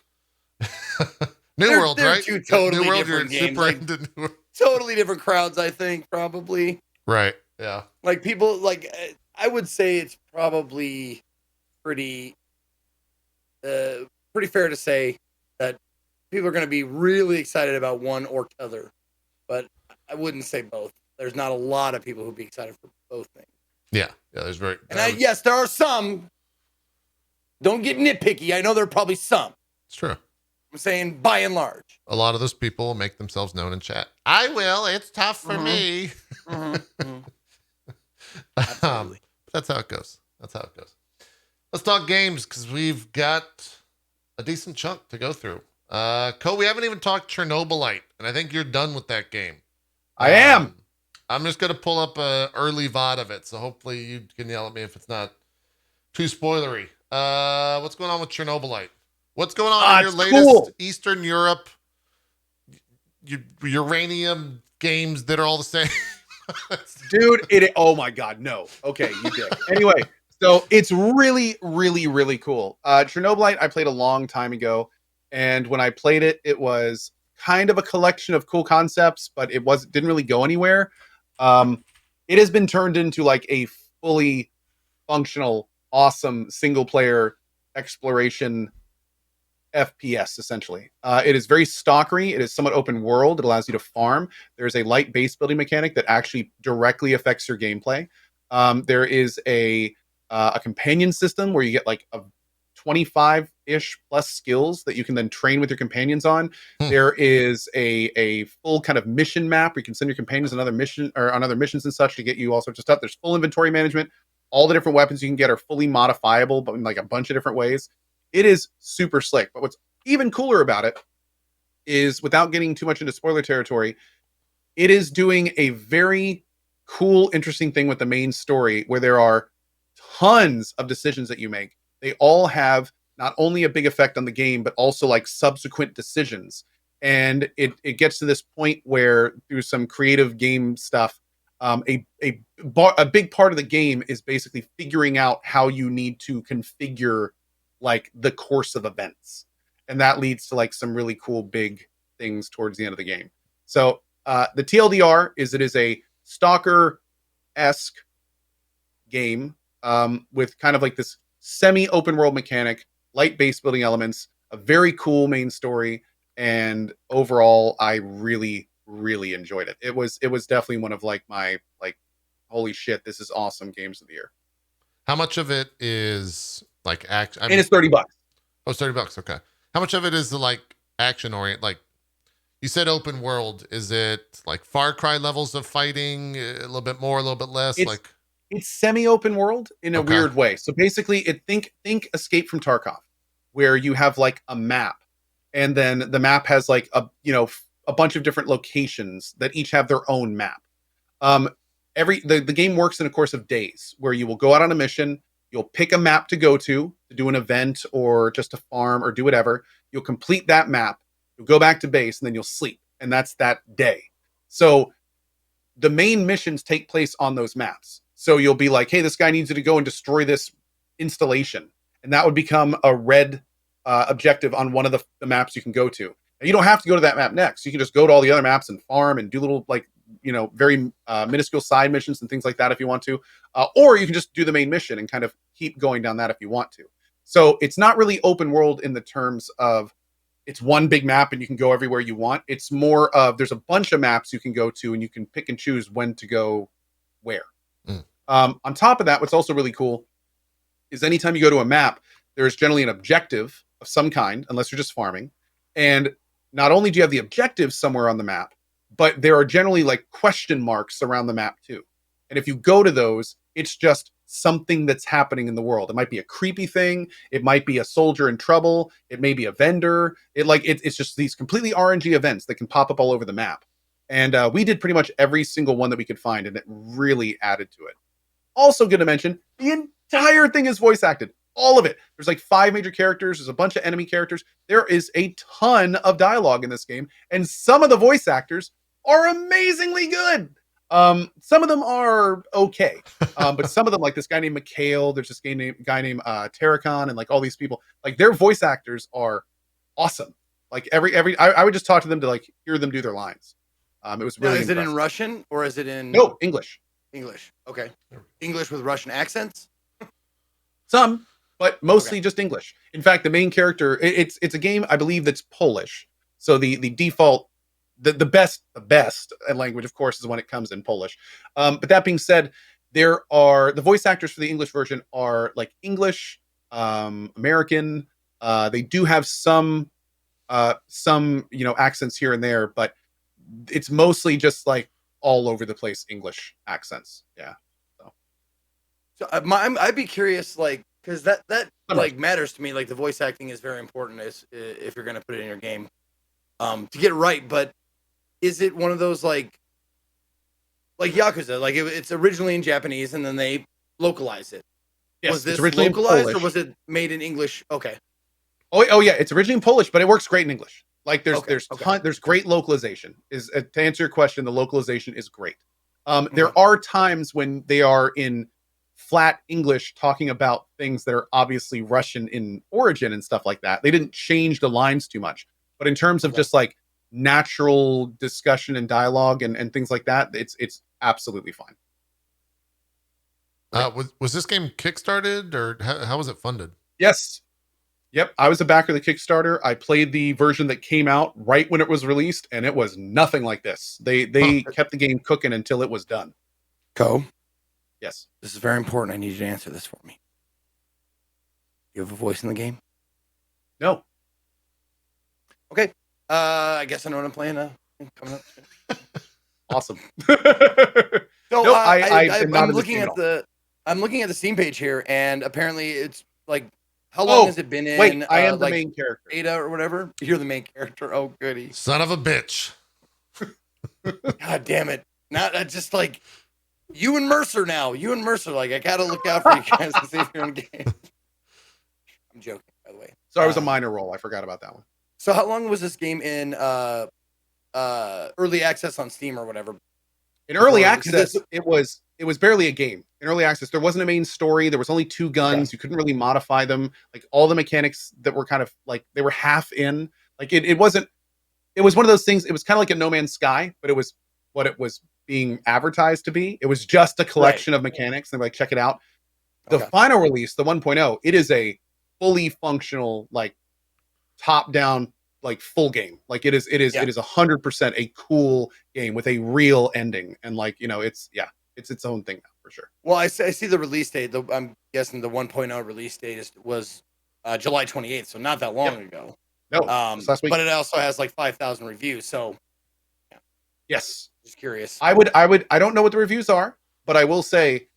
New World, they're right? Two totally New World, different you're games. super Like, into New World. totally different crowds, I think, probably. Right, yeah. Like, people, like, I would say it's probably pretty fair to say that people are going to be really excited about one or t'other. But I wouldn't say both. There's not a lot of people who'd be excited for both things. Yeah, there's very... And yes, there are some. Don't get nitpicky. I know there are probably some. It's true. I'm saying by and large. A lot of those people make themselves known in chat. I will. It's tough for me. Absolutely. That's how it goes. Let's talk games because we've got a decent chunk to go through. Cole, we haven't even talked Chernobylite, and I think you're done with that game. I am. I'm just going to pull up a early VOD of it, so hopefully you can yell at me if it's not too spoilery. What's going on with Chernobylite? What's going on in your latest Eastern Europe uranium games that are all the same? Dude, oh my God, no. Okay, you did. Anyway, so it's really, really, really cool. Chernobylite, I played a long time ago, and when I played it, it was kind of a collection of cool concepts, but didn't really go anywhere. It has been turned into like a fully functional, awesome single-player exploration FPS, essentially. It is very stalkery. It is somewhat open world. It allows you to farm. There's a light base building mechanic that actually directly affects your gameplay. There is a companion system where you get like a 25-ish plus skills that you can then train with your companions on. There is a full kind of mission map where you can send your companions on other missions and such to get you all sorts of stuff. There's full inventory management. All the different weapons you can get are fully modifiable, but in like a bunch of different ways. It is super slick. But what's even cooler about it is, without getting too much into spoiler territory, it is doing a very cool, interesting thing with the main story where there are tons of decisions that you make. They all have not only a big effect on the game, but also like subsequent decisions. And it gets to this point where, through some creative game stuff, a big part of the game is basically figuring out how you need to configure like the course of events. And that leads to like some really cool big things towards the end of the game. So the TLDR is it is a Stalker-esque game with kind of like this semi-open world mechanic, light base building elements, a very cool main story, and overall I really, really enjoyed it. It was definitely one of like my like, holy shit, this is awesome games of the year. How much of it is like action? And it's $30. Oh, it's $30. Okay. How much of it is the like action orient? Like you said, open world. Is it like Far Cry levels of fighting? A little bit more, a little bit less. It's semi-open world in a weird way. So basically, think Escape from Tarkov, where you have like a map, and then the map has like a bunch of different locations that each have their own map. The game works in a course of days, where you will go out on a mission, you'll pick a map to go to do an event or just to farm or do whatever. You'll complete that map, you'll go back to base, and then you'll sleep, and that's that day. So the main missions take place on those maps. So you'll be like, hey, this guy needs you to go and destroy this installation. And that would become a red objective on one of the maps you can go to. And you don't have to go to that map next. You can just go to all the other maps and farm and do little, like, very minuscule side missions and things like that if you want to. Or you can just do the main mission and kind of keep going down that if you want to. So it's not really open world in the terms of it's one big map and you can go everywhere you want. It's more of there's a bunch of maps you can go to and you can pick and choose when to go where. On top of that, what's also really cool is anytime you go to a map, there's generally an objective of some kind, unless you're just farming. And not only do you have the objective somewhere on the map, but there are generally like question marks around the map too. And if you go to those, it's just something that's happening in the world. It might be a creepy thing. It might be a soldier in trouble. It may be a vendor. It's just these completely RNG events that can pop up all over the map. And we did pretty much every single one that we could find, and it really added to it. Also going to mention, the entire thing is voice acted. All of it. There's like 5 major characters. There's a bunch of enemy characters. There is a ton of dialogue in this game. And some of the voice actors are amazingly good. Some of them are okay. But some of them, like this guy named Mikhail, there's this guy named Terracon, and like all these people, like their voice actors are awesome. Like I would just talk to them to like hear them do their lines. It was really Is impressive. it in Russian or is it in... No, English. English. Okay. English with Russian accents? Some, but mostly just English. In fact, the main character, it's a game, I believe, that's Polish. So the default, the best language, of course, is when it comes in Polish. But that being said, the voice actors for the English version are like English, American. They do have some accents here and there, but it's mostly just like all over the place English accents. Yeah. So I'd be curious, like, because that like matters to me. Like the voice acting is very important if you're going to put it in your game to get it right. But is it one of those like Yakuza? Like it's originally in Japanese and then they localize it. Yes, was this originally localized or was it made in English? Okay. Oh yeah, it's originally in Polish, but it works great in English. Like there's great localization. Is to answer your question, the localization is great. There are times when they are in flat English talking about things that are obviously Russian in origin and stuff like that. They didn't change the lines too much, but in terms of just like natural discussion and dialogue and things like that, it's absolutely fine. Was this game kickstarted or how was it funded? Yes. Yep, I was a backer of the Kickstarter. I played the version that came out right when it was released, and it was nothing like this. They kept the game cooking until it was done. Cool. Yes. This is very important. I need you to answer this for me. You have a voice in the game? No. Okay. I guess I know what I'm playing coming up. Awesome. So Nope, I'm looking at the Steam page here, and apparently it's like, how long has it been in? Wait, I am the main character. Beta or whatever. You're the main character. Oh, goody. Son of a bitch. God damn it. Not just like you and Mercer now. You and Mercer, like, I gotta look out for you guys to see if you're in the game. I'm joking, by the way. So I was a minor role. I forgot about that one. So how long was this game in early access on Steam or whatever? In early access, it was barely a game. In early access, there wasn't a main story. There was only 2 guns. You couldn't really modify them. Like, all the mechanics that were kind of like, they were half in. Like, it wasn't. It was one of those things. It was kind of like a No Man's Sky, but it was what it was being advertised to be. It was just a collection of mechanics. And like, check it out. The final release, the 1.0, it is a fully functional, like, top-down, like, full game. Like, it is 100% a cool game with a real ending. And like, it's its own thing now, for sure. Well, I see the release date. I'm guessing the 1.0 release date was July 28th, so not that long ago. No, last week. But it also has like 5,000 reviews. So, yeah. Yes, just curious. I don't know what the reviews are, but I will say,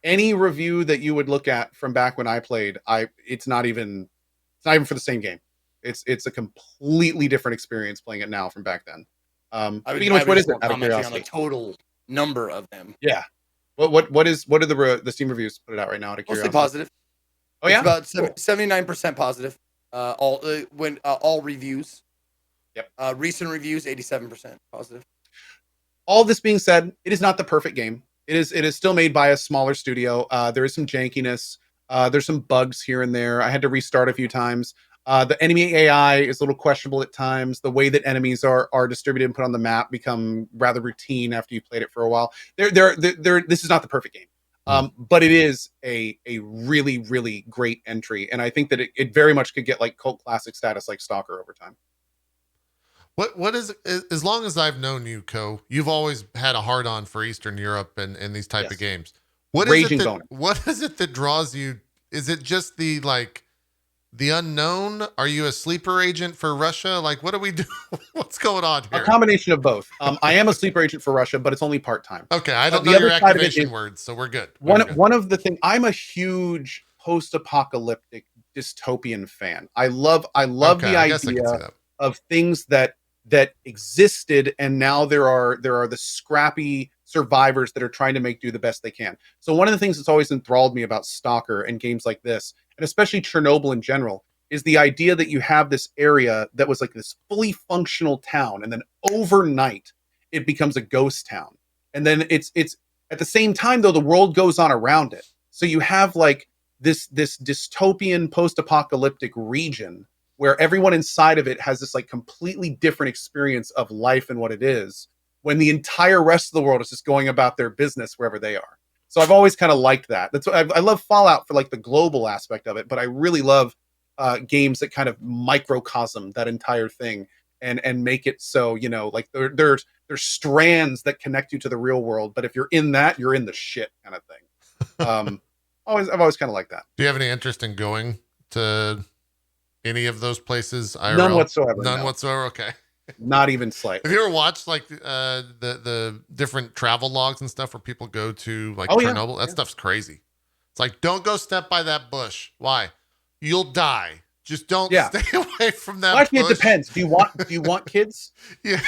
any review that you would look at from back when I played, it's not even for the same game. It's a completely different experience playing it now from back then. Speaking of which, what is it? Out of curiosity, on the total number of them. Yeah. What are the Steam reviews put it out right now? Out of curiosity, mostly positive. Oh yeah, it's about 79% positive. All reviews. Yep. Recent reviews 87% positive. All this being said, it is not the perfect game. It is still made by a smaller studio. There is some jankiness. There's some bugs here and there. I had to restart a few times. The enemy AI is a little questionable at times. The way that enemies are distributed and put on the map become rather routine after you've played it for a while. This is not the perfect game, but it is a really, really great entry, and I think that it very much could get like cult classic status like Stalker over time. What is, as long as I've known you, Co, you've always had a hard on for Eastern Europe and these type of games. What is it that draws you? Is it just the unknown? Are you a sleeper agent for Russia? Like, what do we do? What's going on here? A combination of both. I am a sleeper agent for Russia, but it's only part-time. Okay, I don't know your activation words, so we're good. One of the things, I'm a huge post-apocalyptic dystopian fan. I love the idea of things that existed, and now there are the scrappy survivors that are trying to do the best they can. So one of the things that's always enthralled me about Stalker and games like this, and especially Chernobyl in general, is the idea that you have this area that was like this fully functional town, and then overnight it becomes a ghost town. And then it's at the same time, though, the world goes on around it. So you have like this dystopian post-apocalyptic region where everyone inside of it has this like completely different experience of life and what it is, when the entire rest of the world is just going about their business wherever they are. So I've always kind of liked that. That's what I love Fallout for, like the global aspect of it, but I really love games that kind of microcosm that entire thing and make it so, like there's strands that connect you to the real world, but if you're in that, you're in the shit kind of thing. I've always kind of liked that. Do you have any interest in going to any of those places? IRL? None whatsoever. None whatsoever. Okay. Not even slightly. Have you ever watched like the different travel logs and stuff where people go to like Chernobyl? That stuff's crazy. It's like, don't go step by that bush. Why? You'll die. Just don't stay away from that bush. Actually, it depends. Do you want kids? Yeah.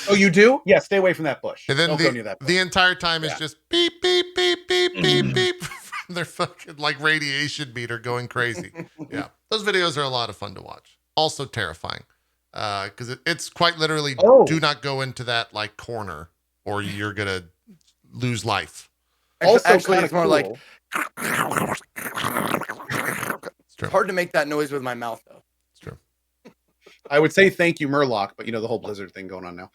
Oh, you do? Yeah, stay away from that bush. And then don't go near that bush. The entire time is just beep, beep, beep, beep, beep, beep from their fucking like radiation meter going crazy. Yeah. Those videos are a lot of fun to watch. Also terrifying. Because it's quite literally, do not go into that like corner or you're going to lose life. Also, actually, it's more like, it's hard to make that noise with my mouth, though. It's true. I would say thank you, Murloc, but the whole Blizzard thing going on now.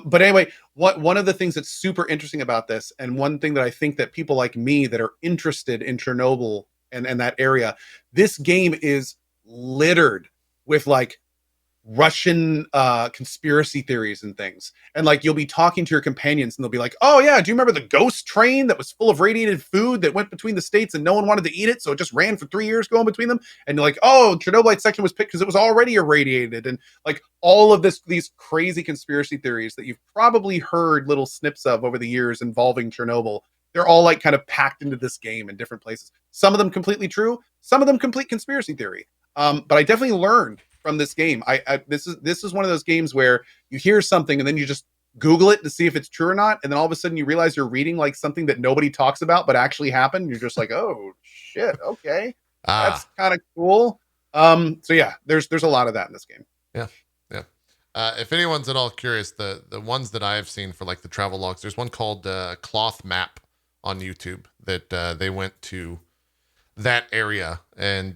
But anyway, one of the things that's super interesting about this, and one thing that I think that people like me that are interested in Chernobyl and that area, this game is littered with like Russian conspiracy theories and things. And like you'll be talking to your companions and they'll be like, "Oh yeah, do you remember the ghost train that was full of radiated food that went between the states and no one wanted to eat it, so it just ran for 3 years going between them?" And you're like, "Oh, Chernobylite section was picked because it was already irradiated." And like all of these crazy conspiracy theories that you've probably heard little snips of over the years involving Chernobyl. They're all like kind of packed into this game in different places. Some of them completely true, some of them complete conspiracy theory. But I definitely learned from this game. This is one of those games where you hear something and then you just Google it to see if it's true or not, and then all of a sudden you realize you're reading like something that nobody talks about but actually happened. You're just like, oh shit, okay, that's kind of cool. So yeah, there's a lot of that in this game. Yeah. If anyone's at all curious, the ones that I have seen for like the travel logs, there's one called Cloth Map on YouTube that they went to that area and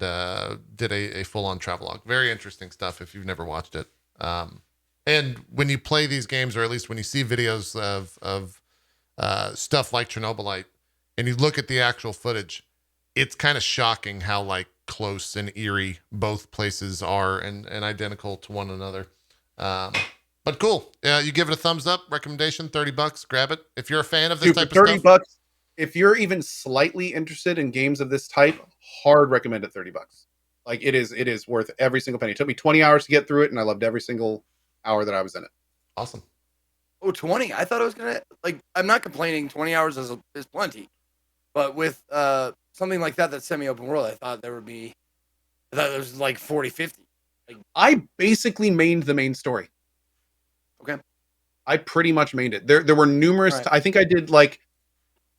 did a full-on travelogue. Very interesting stuff if you've never watched it. And when you play these games, or at least when you see videos of stuff like Chernobylite, and you look at the actual footage, it's kind of shocking how like close and eerie both places are, and identical to one another. But cool. You give it a thumbs up. Recommendation, $30. Grab it if you're a fan of this type of stuff. $30. If you're even slightly interested in games of this type, hard recommend at $30. Like it is worth every single penny. It took me 20 hours to get through it, and I loved every single hour that I was in it. Awesome. Oh, 20. I thought it was gonna like. I'm not complaining. 20 hours is plenty, but with something like that's semi-open world, I thought there was like 40, 50. Like, I basically mained the main story. Okay. I pretty much mained it. There were numerous. Right. I think I did like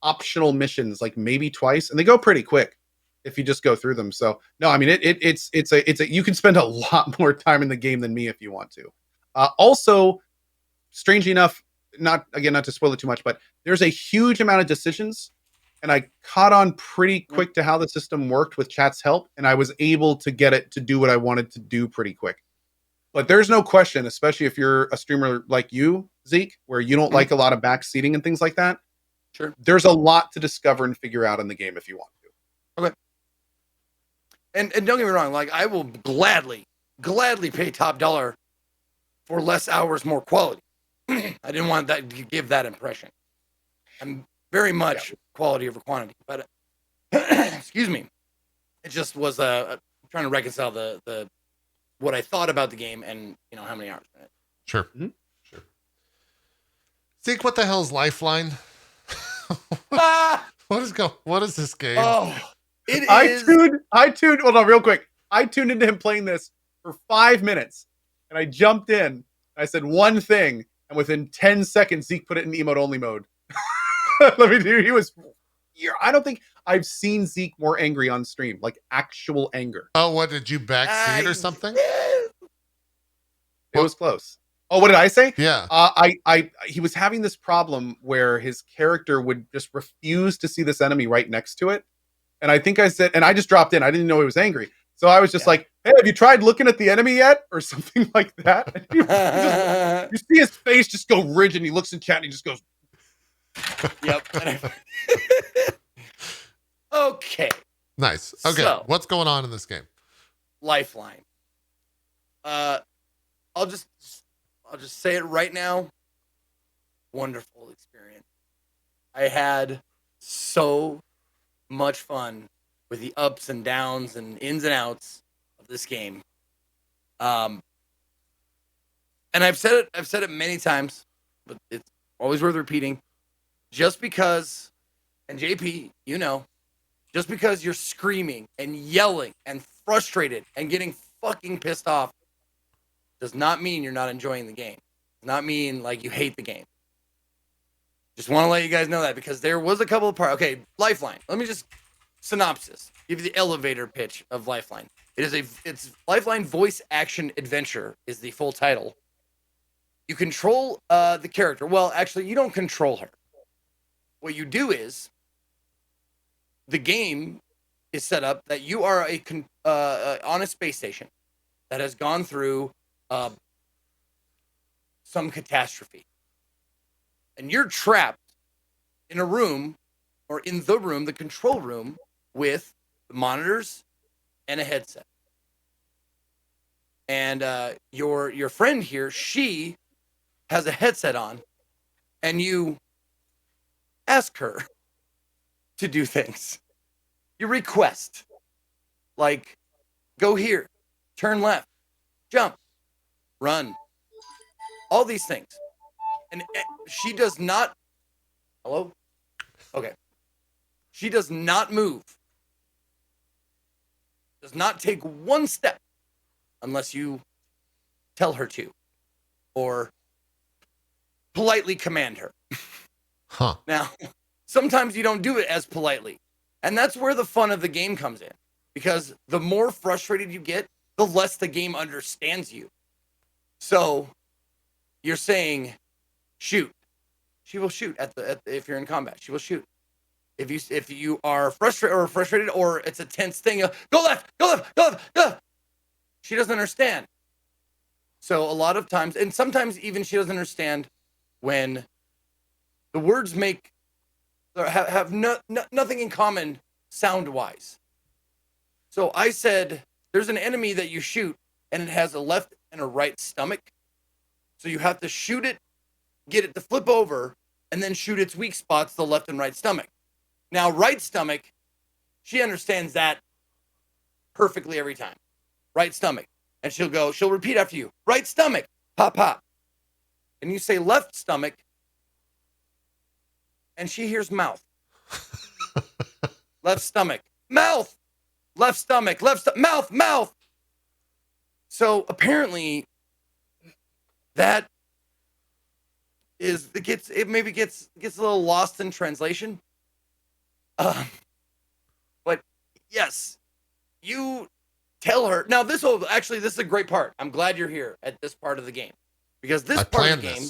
optional missions like maybe twice, and they go pretty quick if you just go through them. So no, I mean it's a you can spend a lot more time in the game than me if you want to. Also, strangely enough, not to spoil it too much, but there's a huge amount of decisions, and I caught on pretty quick to how the system worked with chat's help, and I was able to get it to do what I wanted to do pretty quick. But there's no question, especially if you're a streamer like you, Zeke, where you don't like a lot of backseating and things like that. Sure. There's a lot to discover and figure out in the game if you want to. Okay. And don't get me wrong, like I will gladly pay top dollar for less hours, more quality. I didn't want that to give that impression. I'm very much quality over quantity, but excuse me. It just was trying to reconcile the what I thought about the game and how many hours in it. Sure. Mm-hmm. Sure. Zeke, what the hell is Lifeline? What is this game? Oh, it is. I tuned. Hold on, real quick. I tuned into him playing this for 5 minutes, and I jumped in. And I said one thing, and within 10 seconds, Zeke put it in emote only mode. Let me do. He was. I don't think I've seen Zeke more angry on stream, like actual anger. Oh, what did you backseat or something? It was close. Oh, what did I say? Yeah. He was having this problem where his character would just refuse to see this enemy right next to it. And I think I said, and I just dropped in. I didn't know he was angry. So I was just like, hey, have you tried looking at the enemy yet? Or something like that. And you see his face just go rigid. And he looks in chat and he just goes. Yep. Okay. Nice. Okay. So, what's going on in this game? Lifeline. I'll just say it right now. Wonderful experience. I had so much fun with the ups and downs and ins and outs of this game. And I've said it many times, but it's always worth repeating. Just because, and JP, just because you're screaming and yelling and frustrated and getting fucking pissed off does not mean you're not enjoying the game. Does not mean like you hate the game. Just want to let you guys know that because there was a couple of parts. Okay, Lifeline. Let me just synopsis. Give you the elevator pitch of Lifeline. It's Lifeline voice action adventure is the full title. You control the character. Well, actually, you don't control her. What you do is the game is set up that you are on a space station that has gone through some catastrophe. And you're trapped in a room or in the room, the control room with the monitors and a headset. and your friend here, she has a headset on, and you ask her to do things. You request, like, go here, turn left, jump, run, all these things. And she does not, hello? Okay. She does not move, does not take one step unless you tell her to, or politely command her. Huh. Now, sometimes you don't do it as politely. And that's where the fun of the game comes in. Because the more frustrated you get, the less the game understands you. So you're saying, shoot. She will shoot if you're in combat. She will shoot. If you are frustrated or it's a tense thing, go left, go left, go left, go left. She doesn't understand. So a lot of times, and sometimes even she doesn't understand when the words have nothing in common sound-wise. So I said, there's an enemy that you shoot, and it has a left and a right stomach. So you have to shoot it, get it to flip over, and then shoot its weak spots, the left and right stomach. Now, right stomach, she understands that perfectly every time. Right stomach. And she'll repeat after you. Right stomach, pop, pop. And you say left stomach, and she hears mouth. Left stomach, mouth. Left stomach, mouth, mouth. So apparently, that is it maybe gets a little lost in translation. But yes, you tell her. Now this is a great part. I'm glad you're here at this part of the game, because this part of the game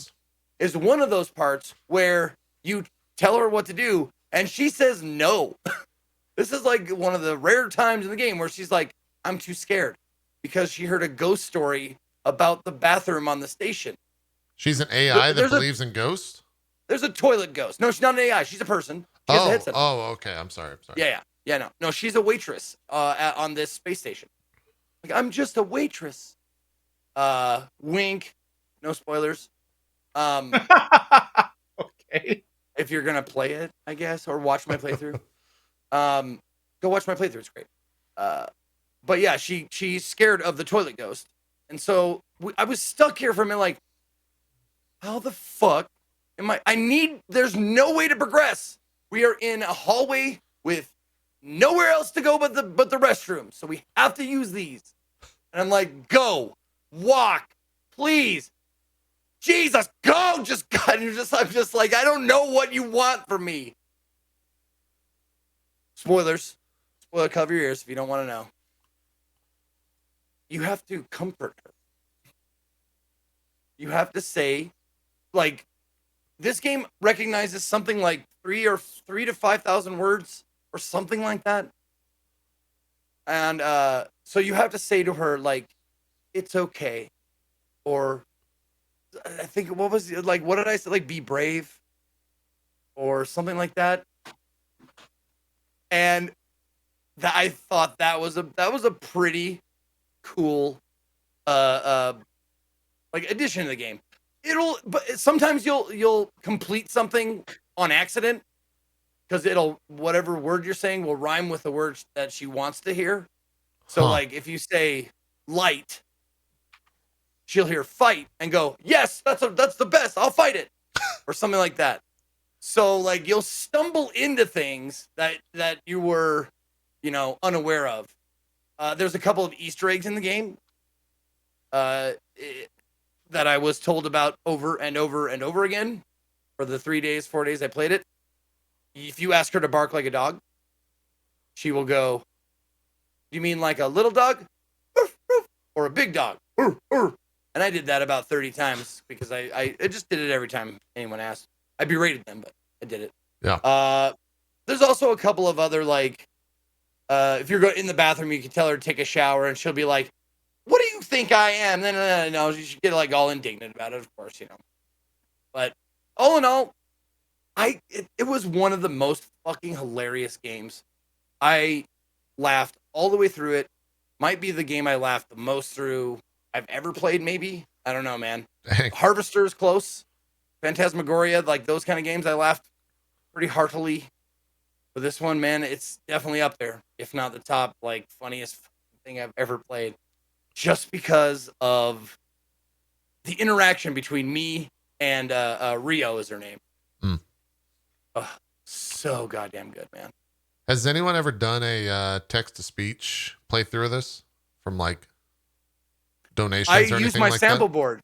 is one of those parts where you tell her what to do and she says no. This is like one of the rare times in the game where she's like, I'm too scared, because she heard a ghost story about the bathroom on the station. She's an AI that believes in ghosts? There's a toilet ghost. No, she's not an AI. She's a person. She has a headset on. Okay. I'm sorry. Yeah, no, she's a waitress on this space station. Like, I'm just a waitress. Wink. No spoilers. Okay. If you're going to play it, I guess, or watch my playthrough. Go watch my playthrough. It's great. But yeah, she's scared of the toilet ghost. And so I was stuck here for a minute, like, how the fuck am there's no way to progress. We are in a hallway with nowhere else to go but the restroom. So we have to use these. And I'm like, go, walk, please. Jesus, go, just God. I'm just like, I don't know what you want from me. Spoilers. Cover your ears if you don't want to know. You have to comfort her. You have to say, like, this game recognizes something like 3 to 5,000 words or something like that. And so you have to say to her, like, it's okay. Or I think, what did I say? Like, be brave or something like that. And I thought that was a pretty cool like addition to the game. But sometimes you'll complete something on accident, because whatever word you're saying will rhyme with the words that she wants to hear. So like if you say light, she'll hear fight and go, yes, that's the best, I'll fight it, or something like that. So like you'll stumble into things that you were, unaware of. There's a couple of Easter eggs in the game that I was told about over and over and over again for the 4 days I played it. If you ask her to bark like a dog, she will go, you mean like a little dog? Or a big dog? And I did that about 30 times because I just did it every time anyone asked. I berated them, but I did it. Yeah. There's also a couple of other, like, if you're in the bathroom, you can tell her to take a shower, and she'll be like, what do you think I am? No, you should get, like, all indignant about it, of course, But all in all, it was one of the most fucking hilarious games. I laughed all the way through it. Might be the game I laughed the most through. I've ever played. Maybe, I don't know, man. Dang. Harvester is close. Phantasmagoria, like those kind of games, I laughed pretty heartily. But this one, man, it's definitely up there, if not the top, like funniest thing I've ever played. Just because of the interaction between me and Rio is her name. Oh, so goddamn good, man. Has anyone ever done a text-to-speech playthrough of this from like donations or anything use my like sample that? board.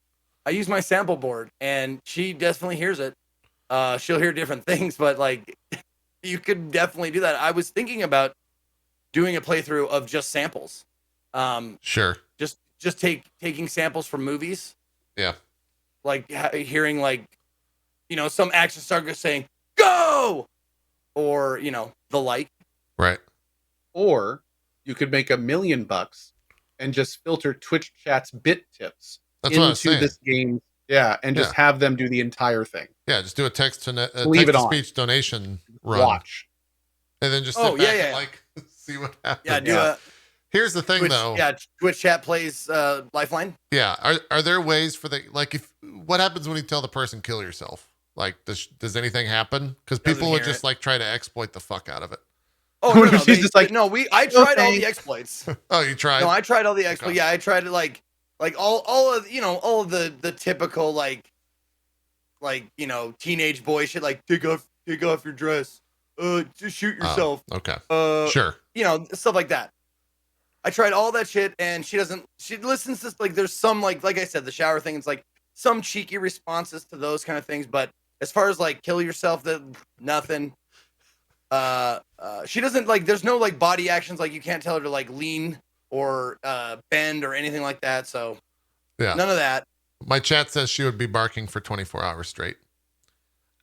I use my sample board, and she definitely hears it. She'll hear different things, but like you could definitely do that. I was thinking about doing a playthrough of just samples. Sure. Just taking samples from movies. Yeah. Like hearing like, some action star saying "go," or the like. Right. Or you could make $1 million and just filter Twitch chat's bit tips That's what I was into saying. this game. Yeah, and just have them do the entire thing. Yeah, just do a Leave it on. text-to-speech donation run. Watch. And then just sit back and like see what happens. Yeah, Here's the thing, though. Yeah, Twitch chat plays Lifeline. Yeah. Are there ways for what happens when you tell the person kill yourself? Like, does anything happen? Because people would just like try to exploit the fuck out of it. Oh no, She's just like, I tried all the exploits. Oh, you tried? No, I tried all the exploits. Okay. Yeah, I tried it like all of the typical like teenage boy shit, like take off your dress, just shoot yourself. Okay. Sure. Stuff like that. I tried all that shit, and she listens to like there's some like I said, the shower thing. It's like some cheeky responses to those kind of things, but as far as like kill yourself, nothing. She doesn't like. There's no like body actions. Like you can't tell her to like lean or bend or anything like that. So yeah, none of that. My chat says she would be barking for 24 hours straight.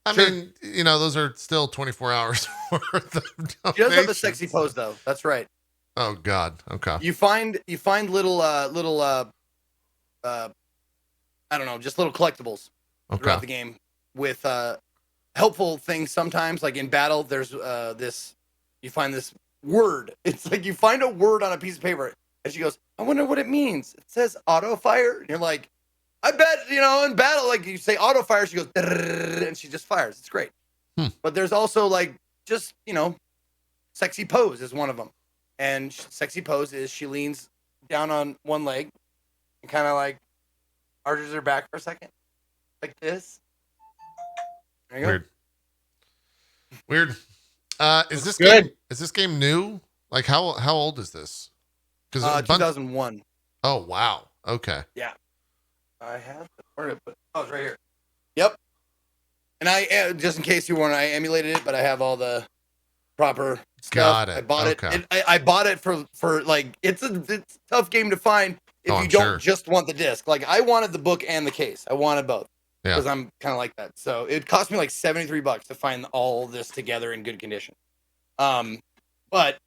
I Sure. mean, those are still 24 hours worth of donations. She does have a sexy pose though. That's right. Oh God. Okay. You find little I don't know, just little collectibles throughout the game with helpful things sometimes. Like in battle, there's you find this word. It's like you find a word on a piece of paper, and she goes, "I wonder what it means." It says auto fire. And you're like, I bet in battle, like you say auto fire, she goes, and she just fires. It's great. But there's also like just sexy pose is one of them. And sexy pose is she leans down on one leg and kind of like arches her back for a second, like this. There you go. Weird. Is this good. Is this game new? Like how old is this? Because 2001. Oh wow. Okay. Yeah. I have. Where did I put? Oh, it's right here. Yep. And I just in case you weren't, I emulated it, but I have all the proper stuff. Got it. I bought Okay. it. I bought it for like it's a tough game to find if you don't just want the disc. Like I wanted the book and the case. I wanted both. Yeah. Because I'm kind of like that. So it cost me like $73 to find all this together in good condition. But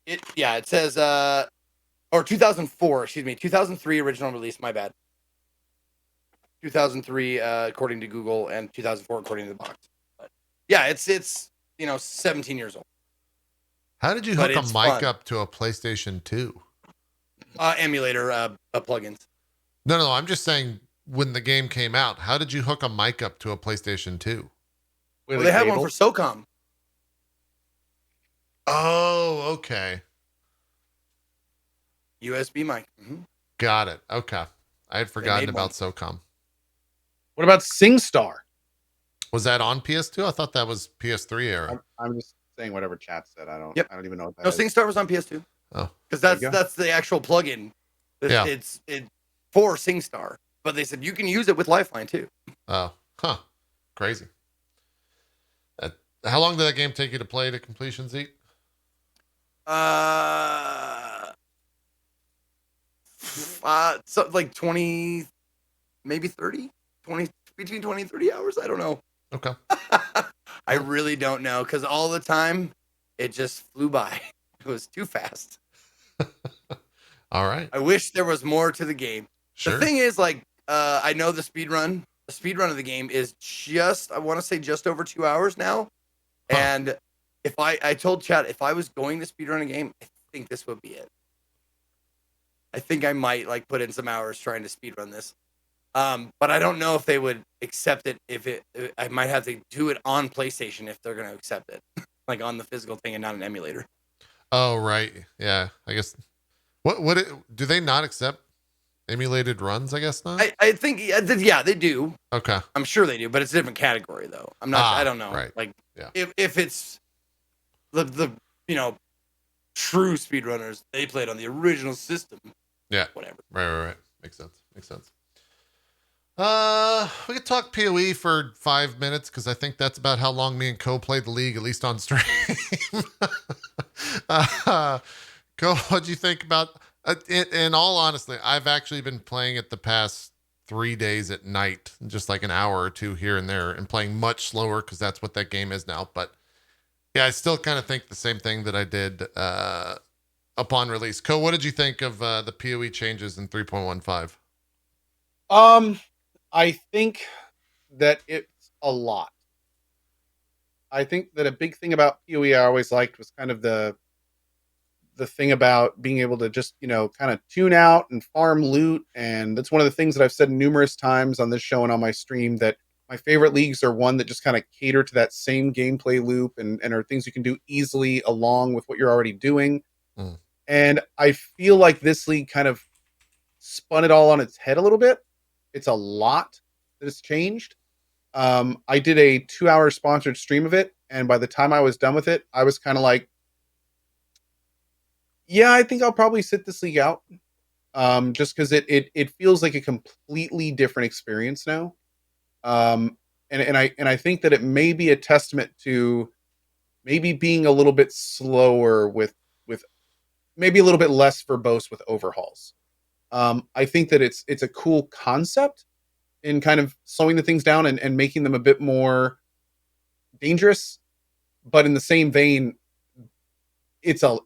it says or 2004, excuse me, 2003 original release, my bad. 2003 according to Google and 2004 according to the box. But yeah, it's 17 years old. How did you hook a mic up to a PlayStation 2? Emulator plugins. No, I'm just saying when the game came out, how did you hook a mic up to a PlayStation 2? Well, they have one for SOCOM. Oh, okay. USB mic. Mm-hmm. Got it. Okay. I had forgotten about SOCOM. What about SingStar? Was that on PS2? I thought that was PS3 era. I'm just saying whatever chat said. I don't even know what that No, is. SingStar was on PS2. Oh. Because that's the actual plugin. It's for SingStar. But they said you can use it with Lifeline too. Oh. Huh. Crazy. How long did that game take you to play to completion, Zeke? So like 20, maybe 30, 20, between 20 and 30 hours. I don't know. Okay. I really don't know because all the time it just flew by. It was too fast. All right. I wish there was more to the game. Sure. The thing is, like, I know the speed run of the game is I want to say just over 2 hours now. Huh. And if I told chat, if I was going to speedrun a game, I think this would be it. I think I might like put in some hours trying to speedrun this. But I don't know if they would accept it. I might have to do it on PlayStation if they're going to accept it, like on the physical thing and not an emulator. Oh, right. Yeah. I guess. Do they not accept emulated runs? I guess not. I think yeah, they do. Okay. I'm sure they do, but it's a different category though. I'm not. I don't know. Right. Like Yeah. if it's the true speedrunners, they played on the original system. Yeah. Whatever. Right. Makes sense. We could talk PoE for 5 minutes because I think that's about how long me and Co played the league, at least on stream. Co, what'd you think about? In all honesty, I've actually been playing it the past 3 days at night, just like an hour or two here and there, and playing much slower because that's what that game is now. But yeah, I still kind of think the same thing that I did upon release. Co, what did you think of the PoE changes in 3.15? I think that it's a lot. I think that a big thing about PoE I always liked was kind of the thing about being able to just, kind of tune out and farm loot. And that's one of the things that I've said numerous times on this show and on my stream, that my favorite leagues are one that just kind of cater to that same gameplay loop and are things you can do easily along with what you're already doing. Mm. And I feel like this league kind of spun it all on its head a little bit. It's a lot that has changed. I did a 2-hour sponsored stream of it, and by the time I was done with it, I was kind of like, yeah, I think I'll probably sit this league out. Just because it feels like a completely different experience now. And I think that it may be a testament to maybe being a little bit slower with maybe a little bit less verbose with overhauls. I think that it's a cool concept in kind of slowing the things down and making them a bit more dangerous, but in the same vein, it's a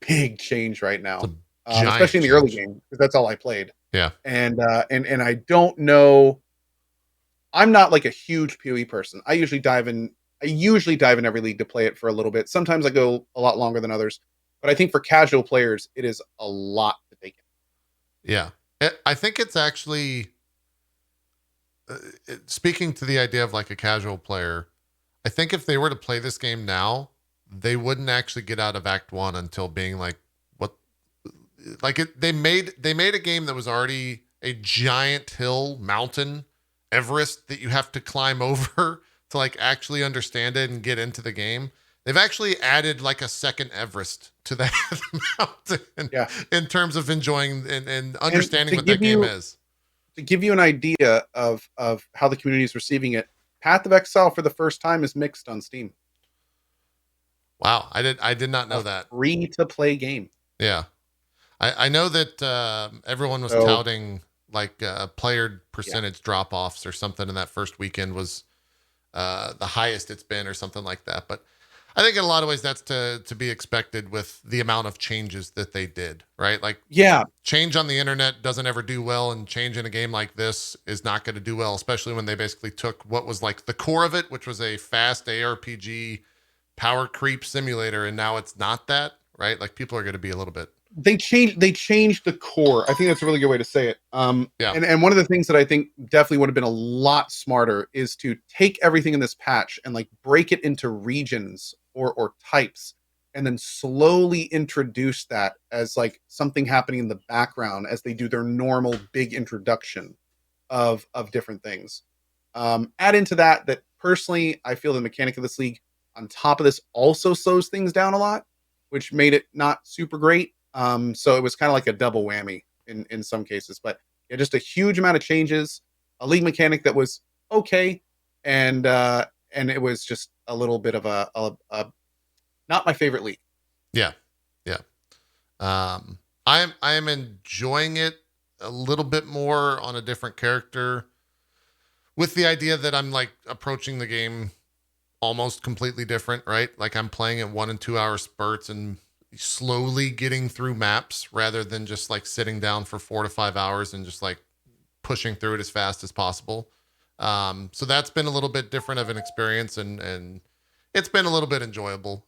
big change right now, especially in the early game, because that's all I played. Yeah, and I don't know. I'm not like a huge PoE person. I usually dive in every league to play it for a little bit. Sometimes I go a lot longer than others, but I think for casual players, it is a lot to take in. Yeah. I think it's actually, speaking to the idea of like a casual player, I think if they were to play this game now, they wouldn't actually get out of Act 1 until being like, they made a game that was already a giant hill, mountain, Everest that you have to climb over to like actually understand it and get into the game. They've actually added like a second Everest to that mountain in terms of enjoying and understanding what that game is. To give you an idea of how the community is receiving it, Path of Exile for the first time is mixed on Steam. Wow, I did not know that. Free to play game. Yeah, I know that everyone was touting like player percentage drop offs or something in that first weekend was the highest it's been or something like that. But I think in a lot of ways that's to be expected with the amount of changes that they did, right? Like, yeah, change on the internet doesn't ever do well, and change in a game like this is not going to do well, especially when they basically took what was like the core of it, which was a fast ARPG power creep simulator, and now it's not that, right? Like, people are going to be a little bit. They changed the core. I think that's a really good way to say it. And one of the things that I think definitely would have been a lot smarter is to take everything in this patch and like break it into regions or types, and then slowly introduce that as like something happening in the background as they do their normal big introduction of different things. Add into that personally, I feel the mechanic of this league on top of this also slows things down a lot, which made it not super great. So it was kind of like a double whammy in some cases, but yeah, just a huge amount of changes, a league mechanic that was okay. And it was just a little bit of a not my favorite league. Yeah. I am enjoying it a little bit more on a different character, with the idea that I'm like approaching the game almost completely different, right? Like I'm playing at 1 and 2 hour spurts and slowly getting through maps rather than just like sitting down for 4 to 5 hours and just like pushing through it as fast as possible. So that's been a little bit different of an experience, and it's been a little bit enjoyable.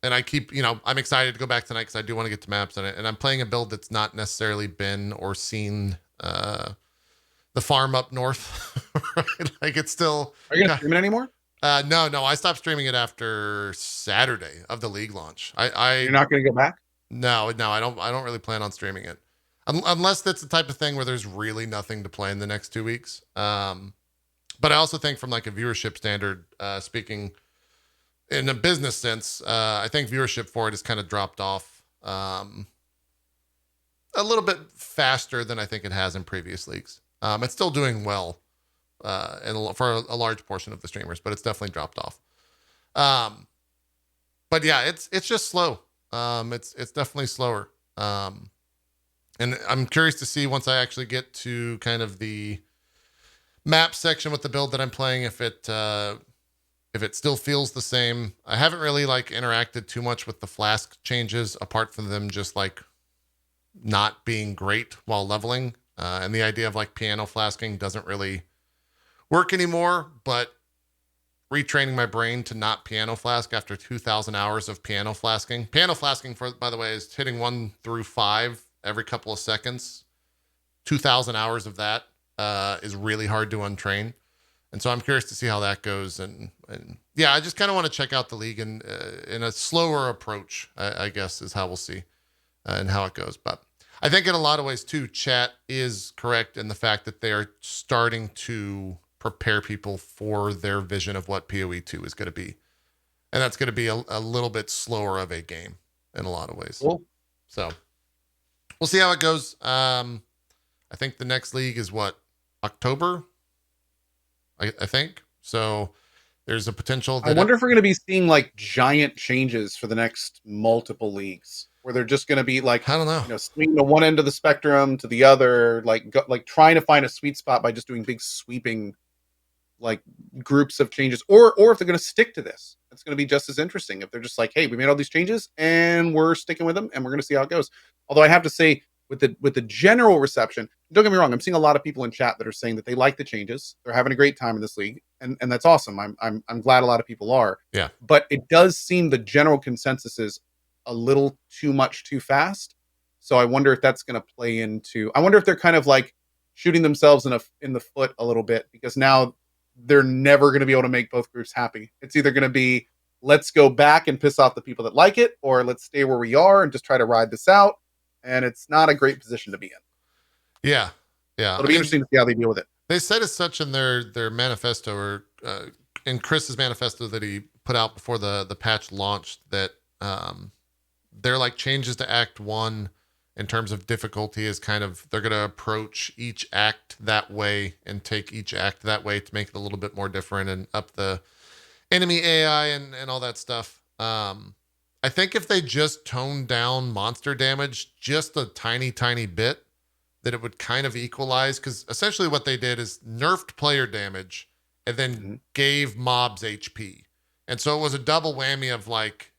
and I keep, I'm excited to go back tonight because I do want to get to maps in it. And I'm playing a build that's not necessarily been or seen the farm up north. Right? Like it's still. Are you gonna stream it anymore? No. I stopped streaming it after Saturday of the league launch. You're not gonna go back? No. I don't really plan on streaming it, unless that's the type of thing where there's really nothing to play in the next 2 weeks. But I also think from like a viewership standard, speaking in a business sense, I think viewership for it has kind of dropped off a little bit faster than I think it has in previous leagues. It's still doing well for a large portion of the streamers, but it's definitely dropped off. But yeah, it's just slow. It's definitely slower. And I'm curious to see once I actually get to kind of the map section with the build that I'm playing, if it still feels the same. I haven't really like interacted too much with the flask changes apart from them just like not being great while leveling. And the idea of like piano flasking doesn't really work anymore, but retraining my brain to not piano flask after 2,000 hours of piano flasking. Piano flasking, by the way, is hitting 1 through 5 every couple of seconds. 2,000 hours of that is really hard to untrain. And so I'm curious to see how that goes. And yeah, I just kind of want to check out the league in a slower approach, I guess, is how we'll see and how it goes. But I think in a lot of ways, too, chat is correct in the fact that they are starting to prepare people for their vision of what PoE 2 is going to be. And that's going to be a little bit slower of a game in a lot of ways. Cool. So we'll see how it goes. I think the next league is October? I think. So there's a potential that I wonder if we're going to be seeing like giant changes for the next multiple leagues, where they're just going to be like, I don't know, swinging to one end of the spectrum to the other, like trying to find a sweet spot by just doing big sweeping like groups of changes, or if they're going to stick to this. It's going to be just as interesting if they're just like, hey, we made all these changes and we're sticking with them and we're going to see how it goes. Although I have to say, with the general reception, don't get me wrong, I'm seeing a lot of people in chat that are saying that they like the changes. They're having a great time in this league, and that's awesome. I'm glad a lot of people are. Yeah. But it does seem the general consensus is a little too much too fast. So I wonder if that's going to play into. I wonder if they're kind of like shooting themselves in the foot a little bit, because now they're never going to be able to make both groups happy. It's either going to be, let's go back and piss off the people that like it, or let's stay where we are and just try to ride this out. And it's not a great position to be in. Yeah. It'll be interesting to see how they deal with it. They said as such in their manifesto, or in Chris's manifesto that he put out before the patch launched, that they're like changes to Act 1 in terms of difficulty is kind of, they're going to approach each act that way and take each act that way to make it a little bit more different and up the enemy AI and all that stuff. I think if they just toned down monster damage just a tiny, tiny bit, that it would kind of equalize, because essentially what they did is nerfed player damage and then gave mobs HP. And so it was a double whammy of like,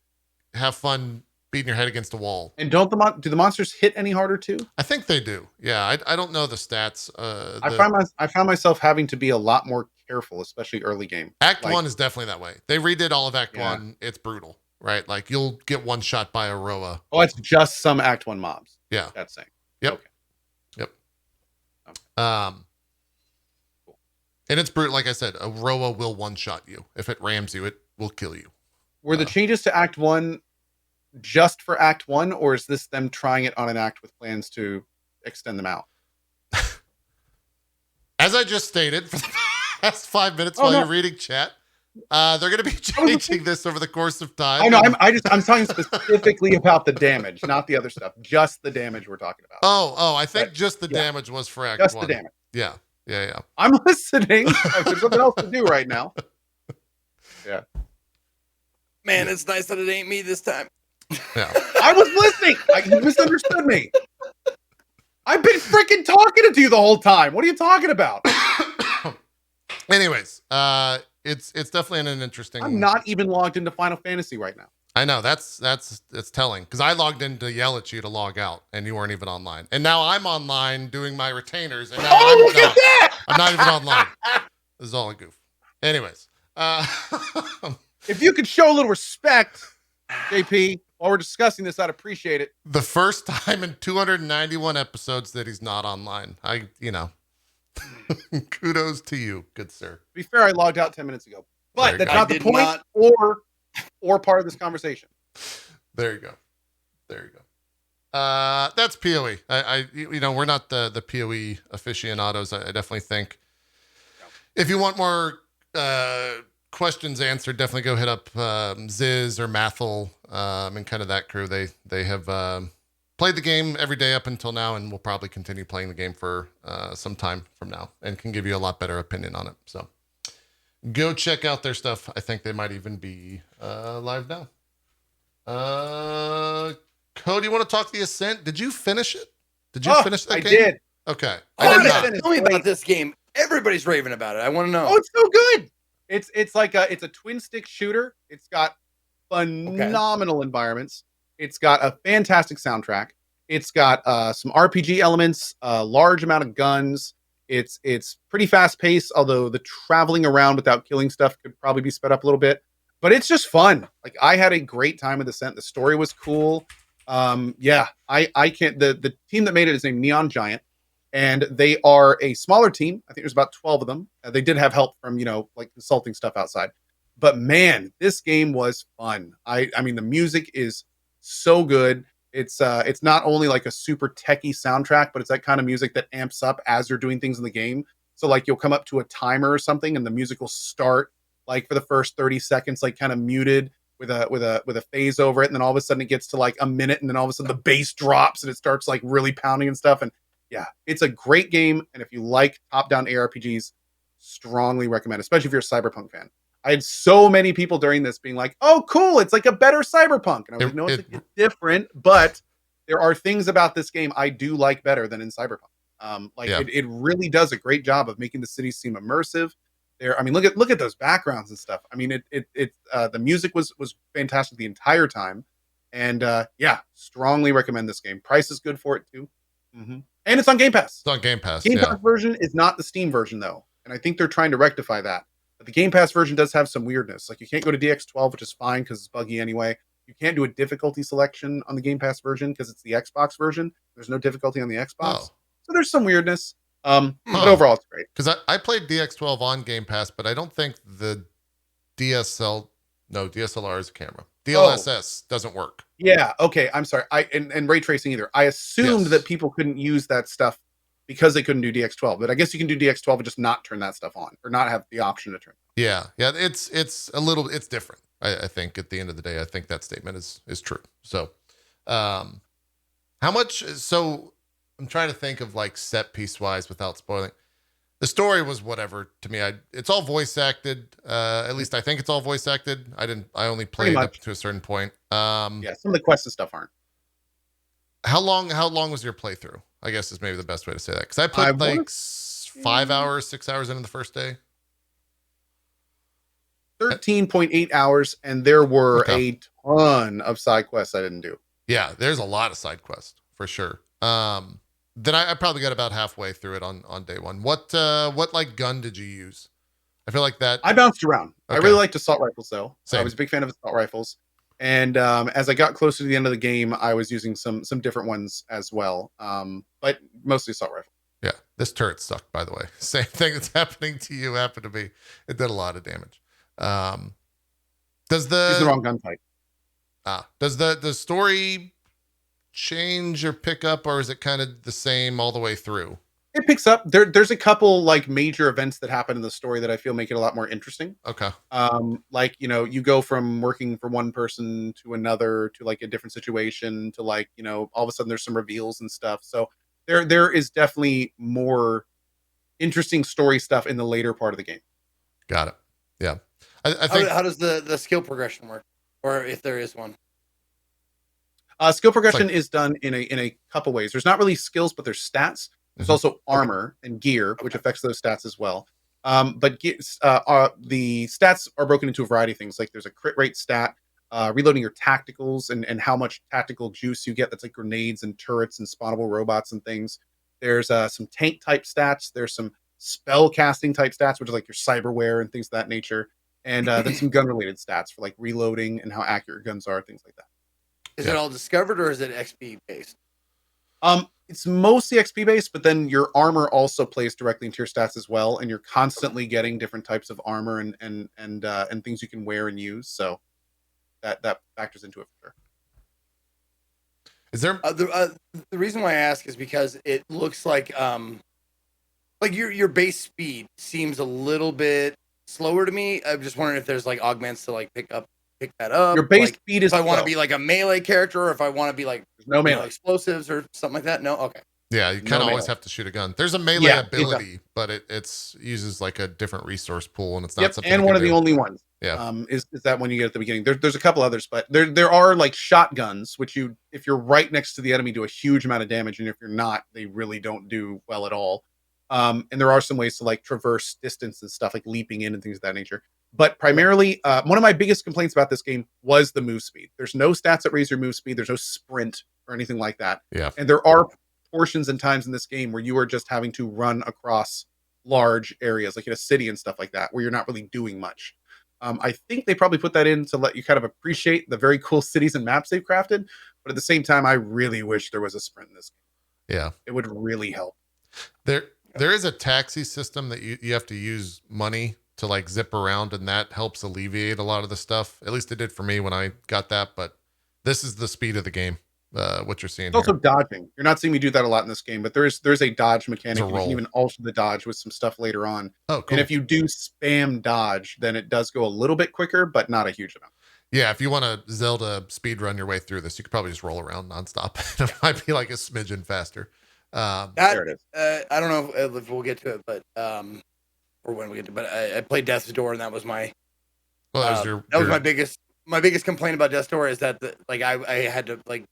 have fun beating your head against a wall. And do the monsters hit any harder too? I think they do. Yeah, I don't know the stats. I found myself having to be a lot more careful, especially early game. Act 1 is definitely that way. They redid all of Act 1. It's brutal, right? Like you'll get one shot by a Roa. Oh, it's just some Act 1 mobs. Yeah. That's saying. Yep. Okay. Yep. Okay. Cool. And it's brutal. Like I said, a Roa will one shot you. If it rams you, it will kill you. Were the changes to Act 1 just for Act 1, or is this them trying it on an act with plans to extend them out? As I just stated for the past 5 minutes you're reading chat, they're going to be changing this over the course of time. I know. I'm talking specifically about the damage, not the other stuff. Just the damage we're talking about. I think just the damage was for Act 1. Just the damage. Yeah. I'm listening. There's something else to do right now. Yeah. Man, it's nice that it ain't me this time. Yeah. I was listening. You misunderstood me. I've been freaking talking to you the whole time. What are you talking about? Anyways, it's definitely an interesting. I'm not even logged into Final Fantasy right now. I know that's telling, because I logged in to yell at you to log out and you weren't even online, and now I'm online doing my retainers, and now I'm not even online. This is all a goof. Anyways, if you could show a little respect. JP, while we're discussing this, I'd appreciate it. The first time in 291 episodes that he's not online. Kudos to you, good sir. To be fair, I logged out 10 minutes ago. But that's not the point not... or part of this conversation. There you go. That's PoE. We're not the PoE aficionados. I definitely think if you want more questions answered, definitely go hit up Ziz or Mathel and kind of that crew. They have played the game every day up until now, and will probably continue playing the game for some time from now, and can give you a lot better opinion on it. So go check out their stuff. I think they might even be live now. Cody, you want to talk the Ascent? Did you finish it? Did you finish that game? I did. Okay. I did not. Tell me about this game. Everybody's raving about it. I want to know. Oh, it's so good. It's like it's a twin stick shooter. It's got phenomenal environments. It's got a fantastic soundtrack. It's got some RPG elements, a large amount of guns. It's pretty fast paced, although the traveling around without killing stuff could probably be sped up a little bit. But it's just fun. Like, I had a great time with Ascent. The story was cool. I can't. The team that made it is named Neon Giant, and they are a smaller team. I think there's about 12 of them. They did have help from like consulting stuff outside. But man, this game was fun. I mean, the music is so good. It's not only like a super techie soundtrack, but it's that kind of music that amps up as you're doing things in the game. So like you'll come up to a timer or something, and the music will start like for the first 30 seconds, like kind of muted with a phase over it, and then all of a sudden it gets to like a minute, and then all of a sudden the bass drops and it starts like really pounding and stuff. And yeah, it's a great game. And if you like top-down ARPGs, strongly recommend, especially if you're a Cyberpunk fan. I had so many people during this being like, "Oh, cool! It's like a better Cyberpunk." And I was like, "No, it's different, but there are things about this game I do like better than in Cyberpunk." It really does a great job of making the cities seem immersive. I mean, look at those backgrounds and stuff. I mean, the music was fantastic the entire time, and strongly recommend this game. Price is good for it too, and it's on Game Pass. It's on Game Pass. Game Pass version is not the Steam version though, and I think they're trying to rectify that. But the Game Pass version does have some weirdness. Like, you can't go to DX12, which is fine because it's buggy anyway. You can't do a difficulty selection on the Game Pass version because it's the Xbox version. There's no difficulty on the Xbox, so there's some weirdness. But overall, it's great. Because I played DX12 on Game Pass, but I don't think the DSLR is a camera. DLSS doesn't work. Yeah, okay, I'm sorry. And ray tracing either. I assumed that people couldn't use that stuff because they couldn't do DX12, but I guess you can do DX12 and just not turn that stuff on, or not have the option to turn it on. Yeah, it's different. I think at the end of the day, I think that statement is true. So, how much? So I'm trying to think of like set piece wise without spoiling. The story was whatever to me. It's all voice acted. At least I think it's all voice acted. I only played up to a certain point. Some of the quests and stuff aren't. How long was your playthrough? I guess is maybe the best way to say that. Because I played 5 hours, 6 hours into the first day. 13.8 hours, and there were a ton of side quests I didn't do. Yeah, there's a lot of side quests for sure. Then I probably got about halfway through it on day one. What like gun did you use? I feel like that. I bounced around. Okay. I really liked assault rifles though. Same. I was a big fan of assault rifles. And as I got closer to the end of the game, I was using some different ones as well. But mostly assault rifle. Yeah, this turret sucked, by the way. Same thing that's happening to you happened to me. It did a lot of damage. Use the wrong gun type. Does the story change or pick up, or is it kind of the same all the way through? It picks up. There's a couple like major events that happen in the story that I feel make it a lot more interesting. Okay. Like, you go from working for one person to another to like a different situation to like, all of a sudden there's some reveals and stuff. So there is definitely more interesting story stuff in the later part of the game. Got it. Yeah. I think. How does the skill progression work, or if there is one? Skill progression is done in a couple ways. There's not really skills, but there's stats. There's also armor and gear, which affects those stats as well. But the stats are broken into a variety of things. Like there's a crit rate stat, reloading your tacticals and how much tactical juice you get. That's like grenades and turrets and spawnable robots and things. There's some tank type stats. There's some spell casting type stats, which is like your cyberware and things of that nature. and then some gun related stats for like reloading and how accurate guns are, things like that. Is it all discovered or is it XP based? It's mostly XP based, but then your armor also plays directly into your stats as well, and you're constantly getting different types of armor and things you can wear and use. So that factors into it for sure. Is there The reason why I ask is because it looks like your base speed seems a little bit slower to me. I'm just wondering if there's like augments to like pick that up. Your base like, speed is if I want to slow. be like a melee character, or if I want to be like no melee explosives or something like that. No, okay. Yeah, you kind of always have to shoot a gun. There's a melee ability, but it uses like a different resource pool, and it's not something. And one of the only ones. Yeah. Is that one you get at the beginning? There's a couple others, but there are like shotguns, which if you're right next to the enemy, do a huge amount of damage, and if you're not, they really don't do well at all. And there are some ways to like traverse distance and stuff, like leaping in and things of that nature. But primarily, one of my biggest complaints about this game was the move speed. There's no stats that raise your move speed. There's no sprint or anything like that. Yeah. And there are portions and times in this game where you are just having to run across large areas, like in a city and stuff like that, where you're not really doing much. I think they probably put that in to let you kind of appreciate the very cool cities and maps they've crafted. But at the same time, I really wish there was a sprint in this game. Yeah. It would really help. There is a taxi system that you have to use money to like zip around, and that helps alleviate a lot of the stuff. At least it did for me when I got that. But this is the speed of the game. What you're seeing it's also here. Dodging. You're not seeing me do that a lot in this game, but there's a dodge mechanic. You can even alter the dodge with some stuff later on. Oh, cool. And if you do spam dodge, then it does go a little bit quicker, but not a huge amount. Yeah, if you want to Zelda speed run your way through this, you could probably just roll around nonstop. It might be like a smidgen faster. There it is. I don't know if we'll get to it, but or when we get to. But I played Death's Door, and that was my. Well, that was my biggest complaint about Death's Door is that I had to like.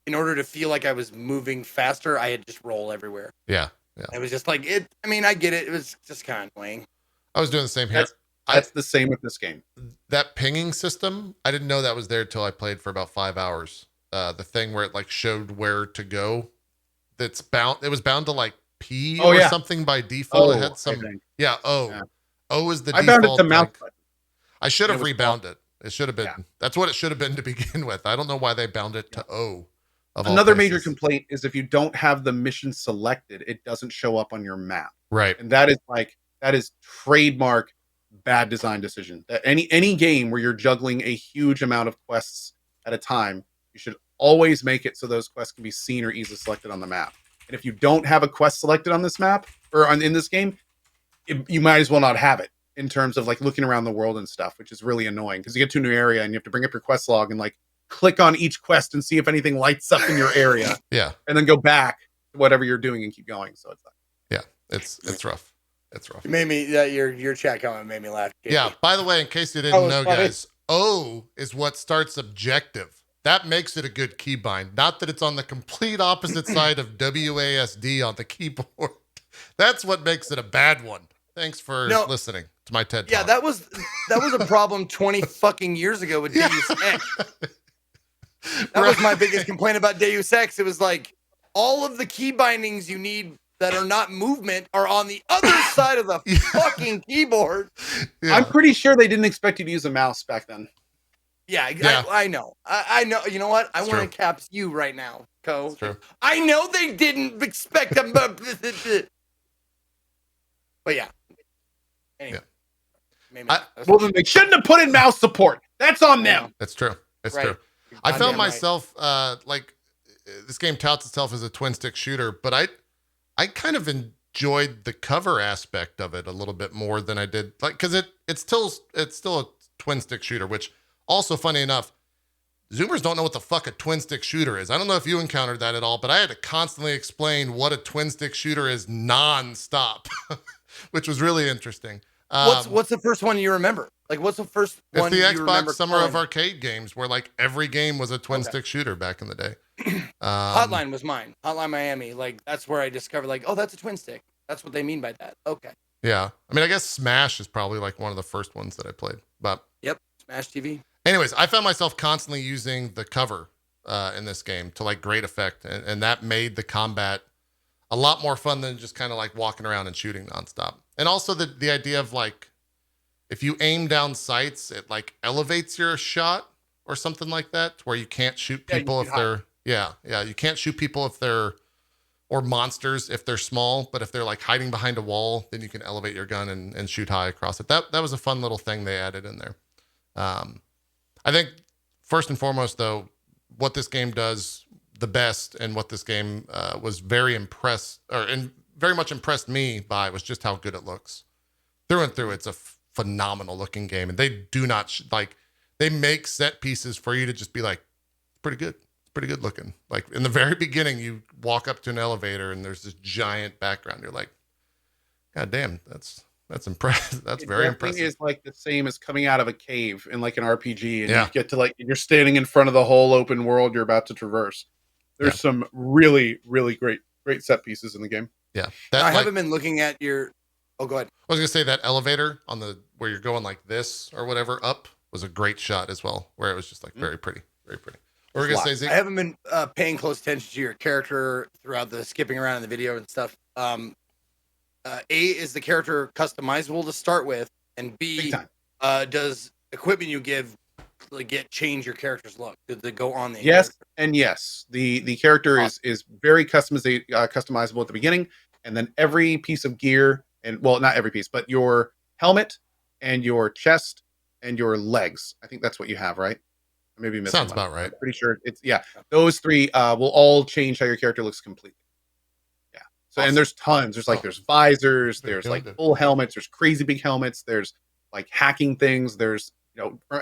In order to feel like I was moving faster, I had to just roll everywhere. Yeah. It was just like it. I mean, I get it. It was just kind of annoying. I was doing the same here. That's the same with this game. That pinging system, I didn't know that was there till I played for about 5 hours. The thing where it like showed where to go. It was bound to like P or something by default. It had some. Yeah. O is the default. I bound it to mouse button. I should have rebound it. It should have been. Yeah. That's what it should have been to begin with. I don't know why they bound it to O. Another major complaint is if you don't have the mission selected, it doesn't show up on your map. Right. And that is trademark bad design decision. That any game where you're juggling a huge amount of quests at a time, you should always make it so those quests can be seen or easily selected on the map. And if you don't have a quest selected on this map or in this game, you might as well not have it in terms of like looking around the world and stuff, which is really annoying because you get to a new area and you have to bring up your quest log and like click on each quest and see if anything lights up in your area. Yeah. And then go back to whatever you're doing and keep going. So it's like, yeah, it's rough. It's rough. You made me your chat comment made me laugh. Yeah. By the way, in case you didn't know, guys, O is what starts objective. That makes it a good keybind. Not that it's on the complete opposite side of WASD on the keyboard. That's what makes it a bad one. Thanks for listening to my TED Talk. Yeah, that was a problem 20 fucking years ago with Deus Ex. That was my biggest complaint about Deus Ex. It was like all of the key bindings you need that are not movement are on the other side of the fucking keyboard. Yeah. I'm pretty sure they didn't expect you to use a mouse back then. Yeah. I know. I know. You know what? I want to caps you right now, Co. True. I know they didn't expect them. But yeah. Anyway. Well, then they shouldn't have put in mouse support. That's on them. That's true. It's true. I found myself like this game touts itself as a twin stick shooter, but I kind of enjoyed the cover aspect of it a little bit more than I did, like, because it's still a twin stick shooter, which also, funny enough, Zoomers don't know what the fuck a twin stick shooter is. I don't know if you encountered that at all, but I had to constantly explain what a twin stick shooter is nonstop, which was really interesting. What's the first one you remember? Like, what's the first one? It's the Xbox Summer of Arcade games, where like every game was a twin stick shooter back in the day. Hotline was mine. Hotline Miami. Like, that's where I discovered, like, oh, that's a twin stick. That's what they mean by that. Okay. Yeah. I mean, I guess Smash is probably like one of the first ones that I played. But yep, Smash TV. Anyways, I found myself constantly using the cover in this game to like great effect, and that made the combat a lot more fun than just kind of like walking around and shooting nonstop. And also the idea of like, if you aim down sights, it like elevates your shot or something like that, where you can't shoot people if they're you can't shoot people if they're or monsters if they're small, but if they're like hiding behind a wall, then you can elevate your gun and shoot high across it. That was a fun little thing they added in there. I think first and foremost, though, what this game does the best and what this game was very much impressed me by was just how good it looks. Through and through, it's a phenomenal looking game, and they do not they make set pieces for you to just be like, pretty good. Pretty good looking. Like in the very beginning, you walk up to an elevator and there's this giant background. You're like, God damn, that's impressive. That's very impressive. It is like the same as coming out of a cave in like an RPG, and you get to like you're standing in front of the whole open world you're about to traverse. There's some really, really great set pieces in the game. Yeah, I haven't been looking at your. Oh, go ahead. I was gonna say that elevator on the where you're going like this or whatever up was a great shot as well, where it was just like very pretty, very pretty. What were you gonna say, Zeke? I haven't been paying close attention to your character throughout the skipping around in the video and stuff. Is the character customizable to start with, and B, does equipment you give change your character's look? Did they go on the character? And yes, the character is very customizable at the beginning, and then every piece of gear, and well, not every piece, but your helmet and your chest and your legs. I think that's what you have, right? Maybe missing sounds about right. I'm pretty sure it's those three will all change how your character looks completely. Yeah. So and there's tons. There's there's visors, there's like full helmets, there's crazy big helmets, there's like hacking things, there's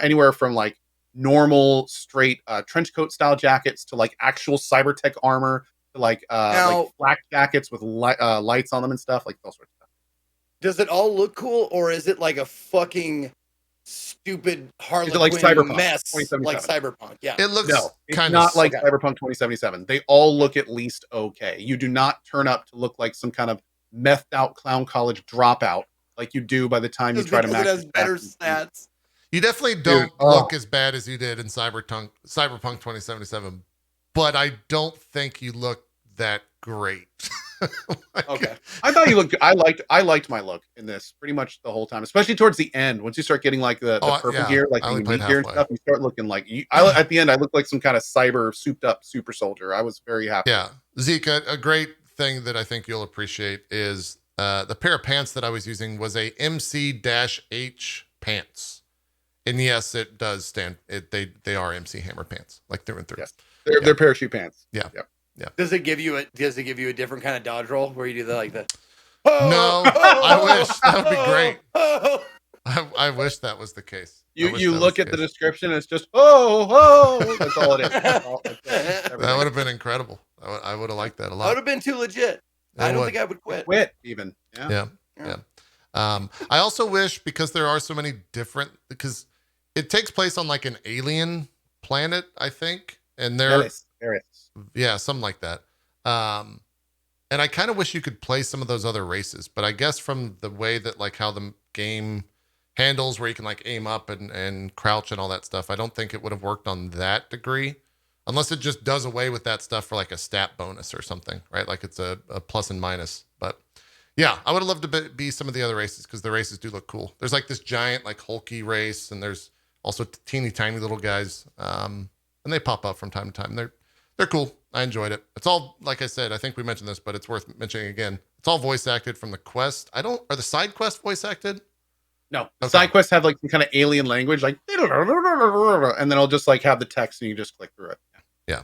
anywhere from like normal straight trench coat style jackets to like actual cyber tech armor to like flak jackets with lights on them and stuff, like all sorts of stuff. Does it all look cool, or is it like a fucking stupid Harley like Quinn Cyberpunk mess like Cyberpunk? Yeah, it looks it's not like Cyberpunk 2077. They all look at least okay. You do not turn up to look like some kind of methed out clown college dropout like you do by the time you try to max. It has better stats. You definitely don't look as bad as you did in Cyberpunk 2077, but I don't think you look that great. Okay, I thought you looked. I liked my look in this pretty much the whole time, especially towards the end. Once you start getting like the purple gear, like the unique gear and stuff, you start looking like you. At the end, I looked like some kind of cyber souped up super soldier. I was very happy. Yeah, Zeke, a great thing that I think you'll appreciate is the pair of pants that I was using was a MC-H pants, and yes, it does stand. They are MC Hammer pants, like through and through. Yes, they're parachute pants. Yeah. Yep. Yeah. Does it give you a different kind of dodge roll where you do the No, I wish that would be great. I wish that was the case. You look at the description, it's just that's all it is. That would have been incredible. I would have liked that a lot. I would have been too legit. I don't think I would quit. Even. Yeah. I also wish, because there are so many different, because it takes place on like an alien planet, I think, and there is. Yeah, something like that. And I kind of wish you could play some of those other races, but I guess from the way that like how the game handles, where you can like aim up and crouch and all that stuff, I don't think it would have worked on that degree, unless it just does away with that stuff for like a stat bonus or something, right? Like it's a plus and minus. But yeah, I would have loved to be some of the other races, because the races do look cool. There's like this giant like hulky race, and there's also teeny tiny little guys, and they pop up from time to time. They're cool. I enjoyed it. It's all, like I said, I think we mentioned this, but it's worth mentioning again. It's all voice acted from the quest. Are the side quests voice acted? No. The side quests have like some kind of alien language, like, and then I'll just like have the text and you just click through it. Yeah.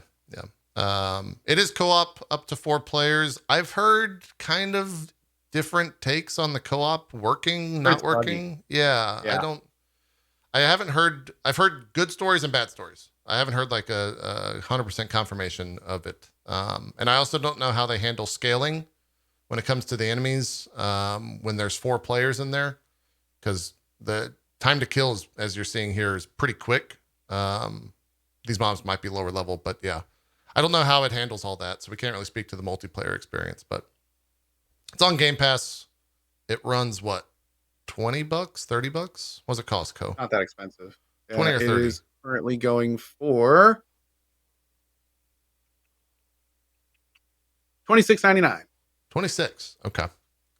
It is co-op up to 4 players. I've heard kind of different takes on the co-op working, not working. Yeah. I've heard good stories and bad stories. I haven't heard like a 100% confirmation of it. And I also don't know how they handle scaling when it comes to the enemies when there's 4 players in there, because the time to kill, as you're seeing here, is pretty quick. These mobs might be lower level, but yeah, I don't know how it handles all that, so we can't really speak to the multiplayer experience. But it's on Game Pass. It runs what, $20, $30? What does it cost, Co? Not that expensive. 20 or 30. It is currently going for $26.99. 26. Okay.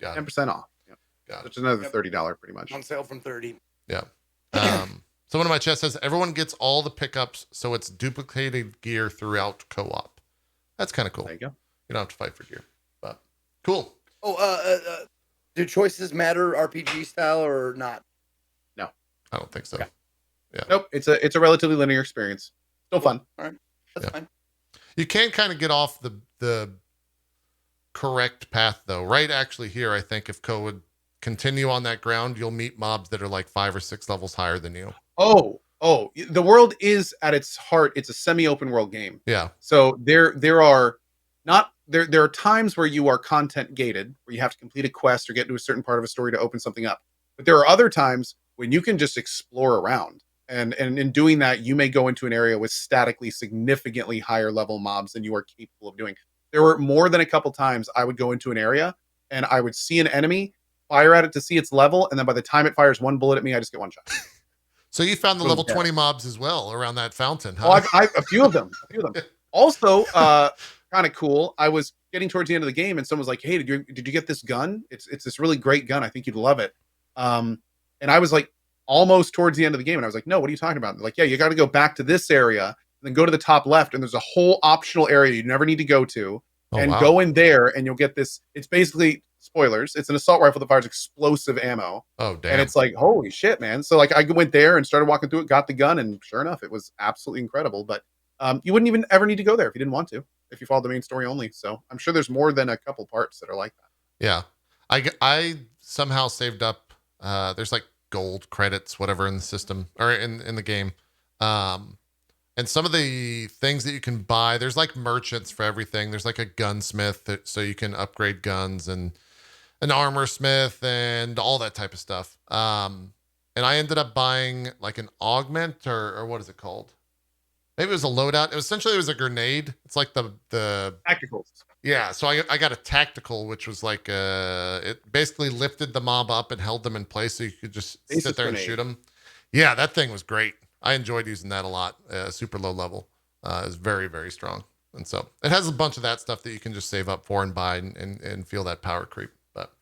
Got it. 10% off. Yep. Got it. Which is another $30 pretty much. On sale from 30. Yeah. Someone in my chat says everyone gets all the pickups, so it's duplicated gear throughout co-op. That's kind of cool. There you go. You don't have to fight for gear, but cool. Do choices matter RPG style or not? No, I don't think so. Okay. Yeah. Nope. It's a relatively linear experience. Still fun. All right. That's fine. You can kind of get off the correct path though. Right actually here, I think if Co would continue on that ground, you'll meet mobs that are like 5 or 6 levels higher than you. Oh, the world is at its heart, it's a semi-open world game. Yeah. So there are times where you are content gated, where you have to complete a quest or get to a certain part of a story to open something up. But there are other times when you can just explore around. And in doing that, you may go into an area with statically significantly higher level mobs than you are capable of doing. There were more than a couple times I would go into an area and I would see an enemy, fire at it to see its level, and then by the time it fires one bullet at me, I just get one shot. So you found the level 20 mobs as well around that fountain, huh? Oh, a few of them. Also, kind of cool. I was getting towards the end of the game, and someone was like, "Hey, did you get this gun? It's this really great gun. I think you'd love it." And I was like, almost towards the end of the game, and I was like, "No, what are you talking about?" They're like, "Yeah, you got to go back to this area, and then go to the top left, and there's a whole optional area you never need to go to, go in there, and you'll get this. It's basically." Spoilers, it's an assault rifle that fires explosive ammo. Oh, damn. And it's like, holy shit, man. So like I went there and started walking through it, got the gun, and sure enough, it was absolutely incredible. But you wouldn't even ever need to go there if you didn't want to, if you followed the main story only. So I'm sure there's more than a couple parts that are like that. Yeah. I somehow saved up, there's like gold credits, whatever in the system or in the game. And some of the things that you can buy, there's like merchants for everything. There's like a gunsmith so you can upgrade guns and an armor smith and all that type of stuff. And I ended up buying like an augment or what is it called? Maybe it was a loadout. It was a grenade. It's like the tacticals. Yeah. So I got a tactical, which was like, it basically lifted the mob up and held them in place. So you could just sit there and shoot them. Yeah. That thing was great. I enjoyed using that a lot. Super low level. Is very, very strong. And so it has a bunch of that stuff that you can just save up for and buy and feel that power creep. But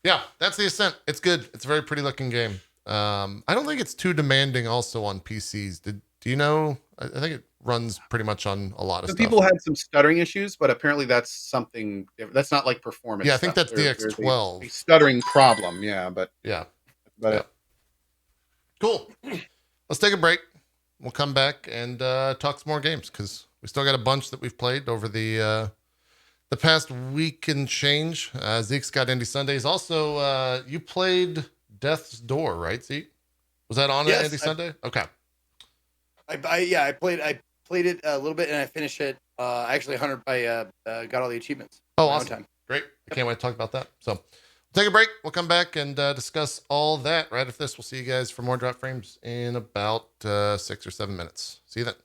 yeah, that's the Ascent. It's good. It's a very pretty looking game. I don't think it's too demanding also on PCs. Do you know? I think it runs pretty much on a lot of stuff. People had some stuttering issues, but apparently that's something that's not like performance. Yeah, I think that's DX12. A stuttering problem. Yeah, but yeah. But cool. Let's take a break. We'll come back and talk some more games because we still got a bunch that we've played over the past week and change. Zeke's got Indie Sundays. Also, you played Death's Door, right, Zeke? Was that on Indie Sunday? Okay. I played it a little bit and I finished it. I actually got all the achievements. Oh, awesome. Great. I can't wait to talk about that. So we'll take a break. We'll come back and discuss all that right after this. We'll see you guys for more Drop Frames in about 6 or 7 minutes. See you then.